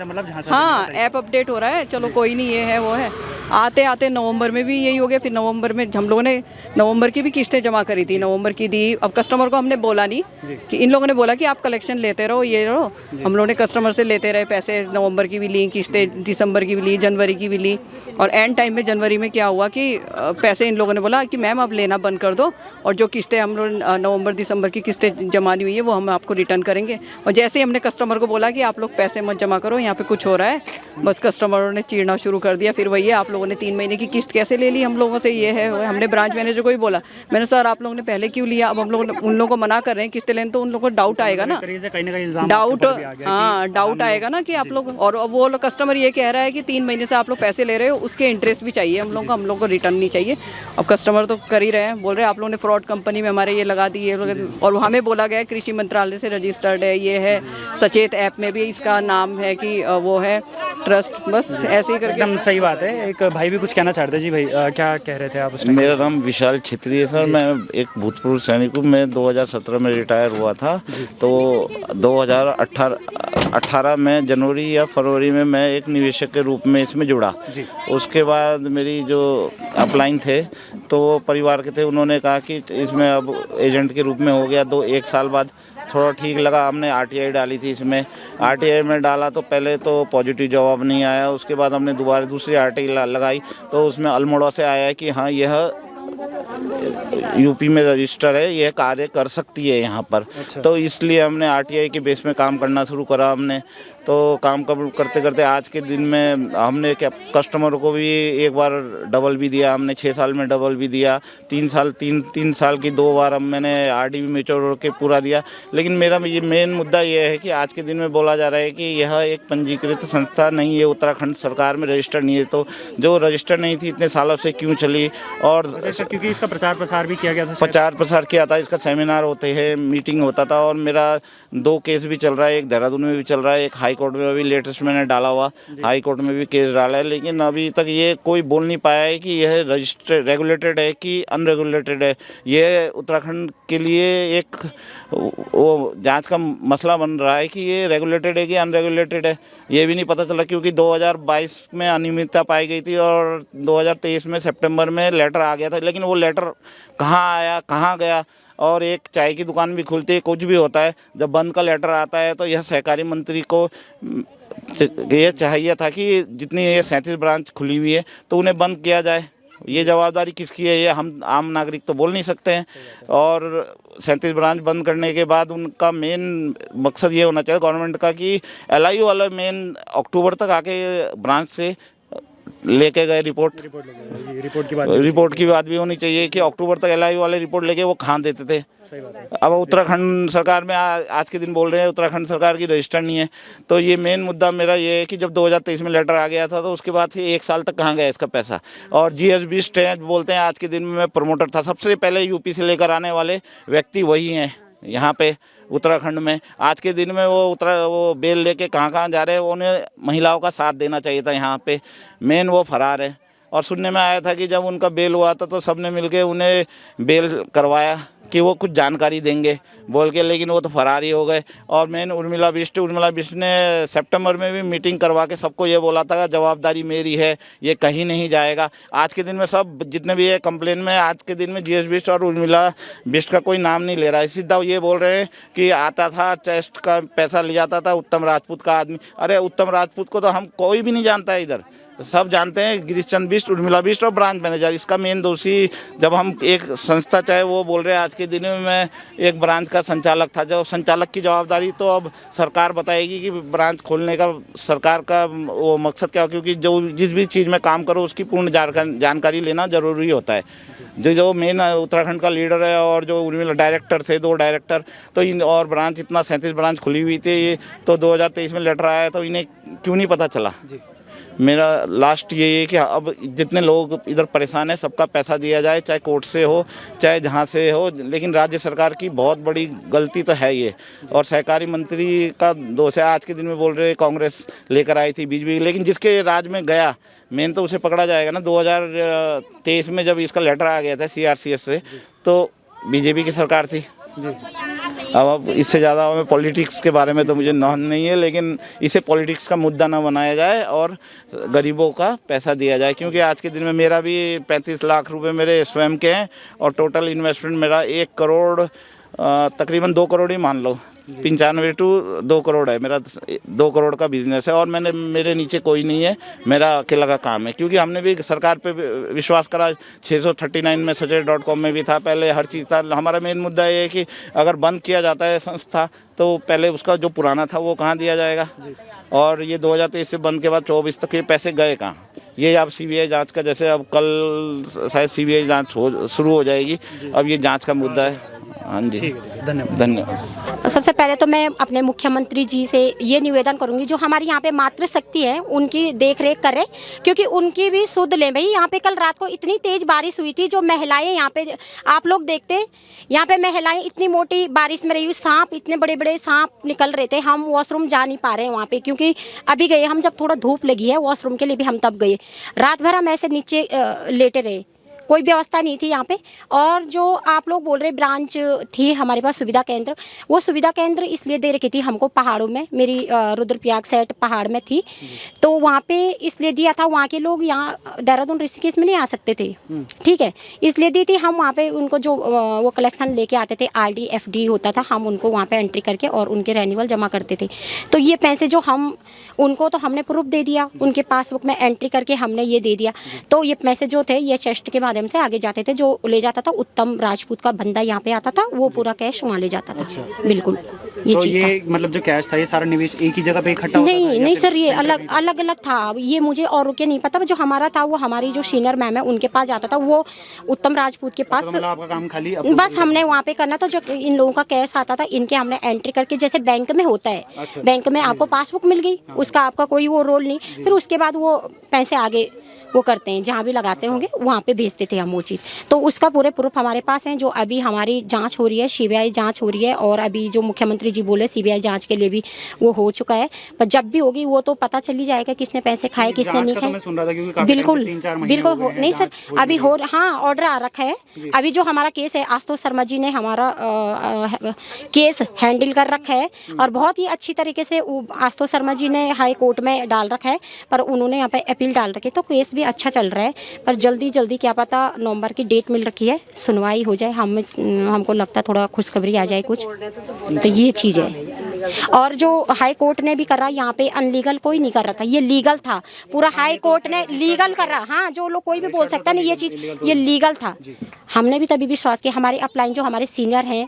Speaker 8: हाँ ऐप अपडेट हो रहा है, चलो कोई नहीं, ये है वो है। आते आते नवंबर में भी यही हो गया। फिर नवंबर में हम लोगों ने नवंबर की भी किस्तें जमा करी थी, नवंबर की दी। अब कस्टमर को हमने बोला नहीं कि इन लोगों ने बोला कि आप कलेक्शन लेते रहो, ये रहो। हम लोगों ने कस्टमर से लेते रहे पैसे, नवंबर की भी ली किस्तें, दिसंबर की भी ली, जनवरी की भी ली। और एंड टाइम में जनवरी में क्या हुआ कि पैसे इन लोगों ने बोला कि मैम आप लेना बंद कर दो और जो किस्तें हम लोग नवंबर दिसंबर की किस्तें जमानी हुई है वो हम आपको रिटर्न करेंगे। और जैसे ही हमने कस्टमर को बोला कि आप लोग पैसे मत जमा करो, यहाँ पे कुछ हो रहा है, बस कस्टमरों ने चीड़ना शुरू कर दिया। फिर वही है, आप लोगों ने 3 महीने की किस्त कैसे ले ली हम लोगों से, ये है वो है। हमने ब्रांच मैनेजर को भी बोला, मैंने सर आप लोगों ने पहले क्यों लिया, अब हम लोग उन लोगों को मना कर रहे हैं किस्तें लेने, तो उन लोगों को डाउट आएगा ना, डाउट, हाँ डाउट आएगा ना कि आप लोग। और वो कस्टमर ये कह रहा है कि 3 महीने से आप लोग पैसे ले रहे हो, उसके इंटरेस्ट भी चाहिए हम लोग को रिटर्न नहीं चाहिए। अब कस्टमर तो कर ही रहे हैं, बोल रहे हैं आप लोगों ने फ्रॉड कंपनी में हमारे ये लगा दी है। और हमें बोला गया कृषि मंत्रालय से रजिस्टर्ड है, ये है, सचेत ऐप में भी इसका नाम है कि वो है ट्रस्ट, बस ऐसे ही करके।
Speaker 2: एकदम सही बात है। एक भाई भी कुछ कहना चाहते हैं। जी भाई, क्या कह रहे थे आप उसमें?
Speaker 9: मेरा नाम विशाल छेत्री है सर। मैं एक भूतपूर्व सैनिक हूँ। मैं 2017 में रिटायर हुआ था, तो 2018 में जनवरी या फरवरी में मैं एक निवेशक के रूप में इसमें जुड़ा। उसके बाद मेरी जो अपलाइन थे तो परिवार के थे, उन्होंने कहा कि इसमें अब एजेंट के रूप में हो गया। 1 साल बाद थोड़ा ठीक लगा, हमने आरटीआई डाली थी इसमें। आरटीआई में डाला तो पहले तो पॉजिटिव जवाब नहीं आया, उसके बाद हमने दोबारा दूसरी आरटीआई लगाई तो उसमें अल्मोड़ा से आया कि हाँ यह यूपी में रजिस्टर है, यह कार्य कर सकती है यहाँ पर। अच्छा। तो इसलिए हमने आरटीआई के बेस में काम करना शुरू करा हमने। तो काम करते करते आज के दिन में हमने क्या कस्टमर को भी एक बार डबल भी दिया, हमने 6 साल में डबल भी दिया, 3 साल की 2 बार अब मैंने आरडी भी मैच्योर होकर पूरा दिया। लेकिन मेरा ये मेन मुद्दा ये है कि आज के दिन में बोला जा रहा है कि यह एक पंजीकृत संस्था नहीं है, उत्तराखंड सरकार में रजिस्टर नहीं है। तो जो रजिस्टर नहीं थी इतने सालों से क्यों चली? और
Speaker 2: क्योंकि इसका प्रचार प्रसार भी किया गया था,
Speaker 9: प्रचार प्रसार किया था, इसका सेमिनार होते हैं, मीटिंग होता था। और मेरा 2 केस भी चल रहा है, एक देहरादून में भी चल रहा है, एक हाई कोर्ट में अभी लेटेस्ट मैंने डाला हुआ, हाई कोर्ट में भी केस डाला है। लेकिन अभी तक ये कोई बोल नहीं पाया है कि यह रजिस्टर रेगुलेटेड है कि अनरेगुलेटेड है। ये उत्तराखंड के लिए एक वो जांच का मसला बन रहा है कि ये रेगुलेटेड है कि अनरेगुलेटेड है, ये भी नहीं पता चला। क्योंकि 2022 में अनियमितता पाई गई थी और 2023 में सितंबर में लेटर आ गया था, लेकिन वो लेटर कहाँ आया, कहाँ गया? और एक चाय की दुकान भी खुलती है, कुछ भी होता है, जब बंद का लेटर आता है तो यह सहकारी मंत्री को ये चाहिए था कि जितनी ये 37 ब्रांच खुली हुई है तो उन्हें बंद किया जाए। ये जवाबदारी किसकी है? ये हम आम नागरिक तो बोल नहीं सकते हैं। और 37 ब्रांच बंद करने के बाद उनका मेन मकसद ये होना चाहिए गवर्नमेंट का कि LIU वाला मेन अक्टूबर तक आके ब्रांच से लेके गए रिपोर्ट की बात भी होनी चाहिए कि अक्टूबर तक LIU वाले रिपोर्ट लेके वो कहाँ देते थे। अब उत्तराखंड सरकार में आज के दिन बोल रहे हैं उत्तराखंड सरकार की रजिस्टर नहीं है। तो ये मेन मुद्दा मेरा ये है कि जब 2023 में लेटर आ गया था तो उसके बाद से 1 साल तक कहाँ गया इसका पैसा। और GSB स्टेज बोलते हैं, आज के दिन में मैं प्रमोटर था, सबसे पहले यूपी से लेकर आने वाले व्यक्ति वही हैं यहाँ पे उत्तराखंड में। आज के दिन में वो बेल लेके कहाँ जा रहे हैं, उन्हें महिलाओं का साथ देना चाहिए था। यहाँ पे मेन वो फरार है। और सुनने में आया था कि जब उनका बेल हुआ था तो सबने मिलके उन्हें बेल करवाया कि वो कुछ जानकारी देंगे बोल के, लेकिन वो तो फरार ही हो गए। और मेन उर्मिला बिष्ट ने सितंबर में भी मीटिंग करवा के सबको ये बोला था जवाबदारी मेरी है, ये कहीं नहीं जाएगा। आज के दिन में सब जितने भी है कंप्लेन में, आज के दिन में GS बिष्ट और उर्मिला बिष्ट का कोई नाम नहीं ले रहा है। सीधा ये बोल रहे हैं कि आता था टेस्ट का पैसा ले जाता था उत्तम राजपूत का आदमी। अरे उत्तम राजपूत को तो हम कोई भी नहीं जानता है, इधर सब जानते हैं गिरीश चंद्र बिष्ट, उर्मिला बिष्ट और ब्रांच मैनेजर। इसका मेन दोषी जब हम एक संस्था चाहे वो बोल रहे हैं आज के दिन में मैं एक ब्रांच का संचालक था, जब संचालक की जवाबदारी तो अब सरकार बताएगी कि ब्रांच खोलने का सरकार का वो मकसद क्या हो। क्योंकि जो जिस भी चीज़ में काम करो उसकी पूर्ण जानकारी लेना ज़रूरी होता है। जो मेन उत्तराखंड का लीडर है और जो उर्मिला डायरेक्टर थे, 2 डायरेक्टर, तो इन और ब्रांच इतना 37 ब्रांच खुली हुई थी, तो 2023 में लेटर आया तो इन्हें क्यों नहीं पता चला? मेरा लास्ट यही है कि अब जितने लोग इधर परेशान हैं सबका पैसा दिया जाए, चाहे कोर्ट से हो चाहे जहाँ से हो, लेकिन राज्य सरकार की बहुत बड़ी गलती तो है ये, और सहकारी मंत्री का दोष है। आज के दिन में बोल रहे कांग्रेस लेकर आई थी बीजेपी, लेकिन जिसके राज में गया मेन तो उसे पकड़ा जाएगा ना। 2023 में जब इसका लेटर आ गया था CRCS से, तो बीजेपी की सरकार थी। अब इससे ज़्यादा हमें पॉलिटिक्स के बारे में तो मुझे नॉन नहीं है, लेकिन इसे पॉलिटिक्स का मुद्दा ना बनाया जाए और गरीबों का पैसा दिया जाए, क्योंकि आज के दिन में मेरा भी 35 लाख रुपए मेरे स्वयं के हैं और टोटल इन्वेस्टमेंट मेरा 1 करोड़ तकरीबन 2 करोड़ ही मान लो, 95 टू 2 करोड़ है मेरा। 2 करोड़ का बिजनेस है और मेरे नीचे कोई नहीं है, मेरा अकेला का काम है। क्योंकि हमने भी सरकार पे विश्वास करा, 639 में सचेत.com में भी था, पहले हर चीज़ था। हमारा मेन मुद्दा ये है कि अगर बंद किया जाता है संस्था तो पहले उसका जो पुराना था वो कहाँ दिया जाएगा, और ये 2023 से बंद के बाद 24 तक ये पैसे गए कहाँ। ये अब CBI जांच का, जैसे अब कल शायद CBI जांच शुरू हो जाएगी, अब ये जांच का मुद्दा है। हाँ जी, धन्यवाद।
Speaker 10: सबसे पहले तो मैं अपने मुख्यमंत्री जी से ये निवेदन करूंगी, जो हमारी यहाँ पे मातृशक्ति है उनकी देख रेख करें, क्योंकि उनकी भी सुध लें भाई। यहाँ पे कल रात को इतनी तेज़ बारिश हुई थी, जो महिलाएं यहाँ पे आप लोग देखते, यहाँ पे महिलाएं इतनी मोटी बारिश में रही हुई, सांप इतने बड़े बड़े सांप निकल रहे थे। हम वॉशरूम जा नहीं पा रहे हैं वहाँ पे, क्योंकि अभी गए हम जब थोड़ा धूप लगी है वॉशरूम के लिए भी हम तब गए। रात भर हम ऐसे नीचे लेटे रहे, कोई व्यवस्था नहीं थी यहाँ पे। और जो आप लोग बोल रहे ब्रांच थी हमारे पास सुविधा केंद्र, वो सुविधा केंद्र इसलिए दे रखी थी हमको पहाड़ों में, मेरी रुद्रप्रयाग साइड पहाड़ में थी, तो वहाँ पे इसलिए दिया था। वहाँ के लोग यहाँ देहरादून ऋषिकेश में नहीं आ सकते थे, ठीक है, इसलिए दी थी। हम वहाँ पे उनको जो वो कलेक्शन लेके आते थे, RD FD होता था, हम उनको वहाँ पे एंट्री करके और उनके रेन्यूअल जमा करते थे। तो ये पैसे जो हम उनको, तो हमने प्रूफ दे दिया, उनके पासबुक में एंट्री करके हमने ये दे दिया। तो ये पैसे जो थे ये चेस्ट के माध्यम से आगे जाते थे। जो ले जाता था उत्तम राजपूत का बंदा यहाँ पे आता था, वो पूरा कैश वहाँ ले जाता था। बिल्कुल ये
Speaker 2: तो
Speaker 10: चीज़ था।
Speaker 2: मतलब जो कैश था ये सारा निवेश एक ही जगह पे इकट्ठा होता था?
Speaker 10: नहीं सर, ये अलग अलग था। ये मुझे और के नहीं पता, जो हमारा था वो हमारी जो सीनियर मैम है उनके पास जाता था, वो उत्तम राजपूत के पास।
Speaker 2: मतलब आपका काम खाली
Speaker 10: बस हमने वहाँ पे करना था। जो इन लोगों का कैश आता था, इनके हमने एंट्री करके, जैसे बैंक में होता है, बैंक में आपको पासबुक मिल गई, उसका आपका कोई वो रोल नहीं, फिर उसके बाद वो पैसे आगे वो करते हैं, जहाँ भी लगाते होंगे वहाँ पे भेजते थे हम वो चीज़। तो उसका पूरे प्रूफ हमारे पास हैं। जो अभी हमारी जांच हो रही है, CBI जांच हो रही है, और अभी जो मुख्यमंत्री जी बोले CBI जांच के लिए भी वो हो चुका है। पर जब भी होगी वो तो पता चल ही जाएगा किसने पैसे खाए किसने नहीं खाए। बिल्कुल बिल्कुल नहीं सर, अभी हो, हाँ ऑर्डर आ रखा है। अभी जो हमारा केस है, आशुतोष शर्मा जी ने हमारा केस हैंडल कर रखा है, और बहुत ही अच्छी तरीके से आशुतोष शर्मा जी ने हाई कोर्ट में डाल रखा है, पर उन्होंने यहाँ पे अपील डाल रखी है। तो केस अच्छा चल रहा है, पर जल्दी क्या पता नवंबर की डेट मिल रखी है, सुनवाई हो जाए। हमको लगता है थोड़ा खुशखबरी आ जाए कुछ, तो ये चीज़ है। और जो हाई कोर्ट ने भी करा, यहाँ पे अनलीगल कोई नहीं कर रहा था, ये लीगल था। पूरा हाई कोर्ट ने लीगल कर रहा। हाँ, जो लोग कोई भी बोल सकता नहीं, ये चीज़ ये लीगल था। हमने भी तभी विश्वास किया। हमारे अपलाइन जो हमारे सीनियर हैं,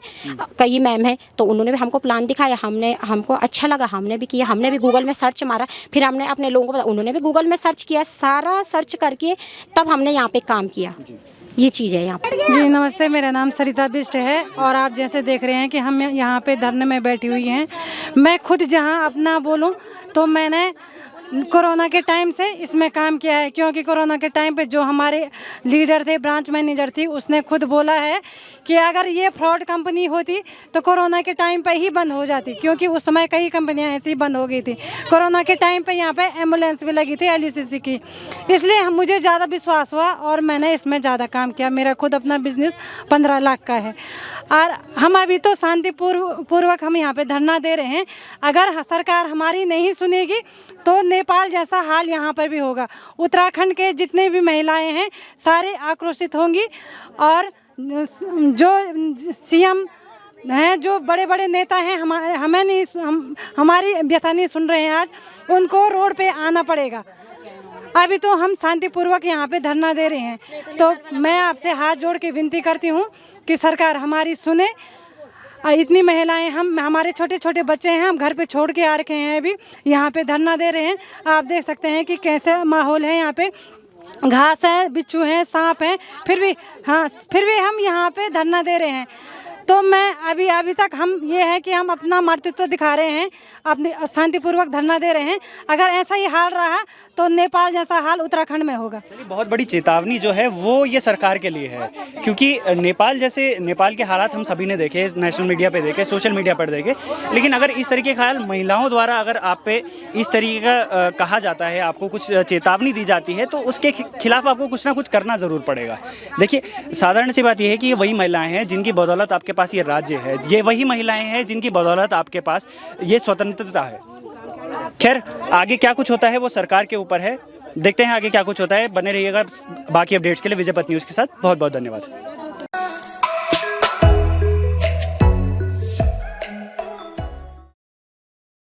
Speaker 10: कई मैम हैं, तो उन्होंने भी हमको प्लान दिखाया, हमको अच्छा लगा, हमने भी किया। हमने भी गूगल में सर्च मारा, फिर हमने अपने लोगों को बताया, उन्होंने भी गूगल में सर्च किया, सारा सर्च करके तब हमने यहाँ पे काम किया। ये चीज़ है यहाँ पे।
Speaker 6: जी नमस्ते, मेरा नाम सरिता बिष्ट है, और आप जैसे देख रहे हैं कि हम यहाँ पे धरने में बैठी हुई हैं। मैं खुद जहाँ अपना बोलूँ तो मैंने कोरोना के टाइम से इसमें काम किया है, क्योंकि कोरोना के टाइम पे जो हमारे लीडर थे, ब्रांच मैनेजर थी, उसने खुद बोला है कि अगर ये फ्रॉड कंपनी होती तो कोरोना के टाइम पे ही बंद हो जाती, क्योंकि उस समय कई कंपनियां ऐसी ही बंद हो गई थी। कोरोना के टाइम पे यहाँ पे एम्बुलेंस भी लगी थी LUCC की, इसलिए मुझे ज़्यादा विश्वास हुआ और मैंने इसमें ज़्यादा काम किया। मेरा खुद अपना बिजनेस 15 लाख का है, और हम अभी तो शांतिपूर्वक हम यहाँ पे धरना दे रहे हैं। अगर सरकार हमारी नहीं सुनेगी तो नेपाल जैसा हाल यहाँ पर भी होगा। उत्तराखंड के जितने भी महिलाएं हैं सारे आक्रोशित होंगी, और जो CM हैं, जो बड़े बड़े नेता हैं, हमारी व्यथा नहीं सुन रहे हैं आज, उनको रोड पे आना पड़ेगा। अभी तो हम शांतिपूर्वक यहाँ पे धरना दे रहे हैं। तो मैं आपसे हाथ जोड़ के विनती करती हूँ कि सरकार हमारी सुने। इतनी महिलाएं, हमारे छोटे छोटे बच्चे हैं, हम घर पे छोड़ के आ रखे हैं, अभी यहाँ पे धरना दे रहे हैं। आप देख सकते हैं कि कैसे माहौल है यहाँ पे, घास है, बिच्छू हैं, सांप हैं, फिर भी हम यहाँ पे धरना दे रहे हैं। तो मैं अभी तक हम ये है कि हम अपना मर्तृत्व दिखा रहे हैं, अपने शांतिपूर्वक धरना दे रहे हैं। अगर ऐसा ही हाल रहा तो नेपाल जैसा हाल उत्तराखंड में होगा।
Speaker 2: चलिए, बहुत बड़ी चेतावनी जो है वो ये सरकार के लिए है, क्योंकि नेपाल के हालात हम सभी ने देखे, नेशनल मीडिया पे देखे, सोशल मीडिया पर देखे, लेकिन अगर इस तरीके का हाल महिलाओं द्वारा अगर आप पे इस तरीके का कहा जाता है, आपको कुछ चेतावनी दी जाती है, तो उसके खिलाफ आपको कुछ ना कुछ करना ज़रूर पड़ेगा। देखिए, साधारण सी बात यह है कि ये वही महिलाएं हैं जिनकी बदौलत आपके पास ये राज्य है, ये वही महिलाएं हैं जिनकी बदौलत आपके पास ये स्वतंत्रता है। खैर, आगे क्या कुछ होता है वो सरकार के ऊपर है, देखते हैं आगे क्या कुछ होता है। बने रहिएगा बाकी अपडेट्स के लिए विजयपत न्यूज़ के साथ। बहुत बहुत धन्यवाद।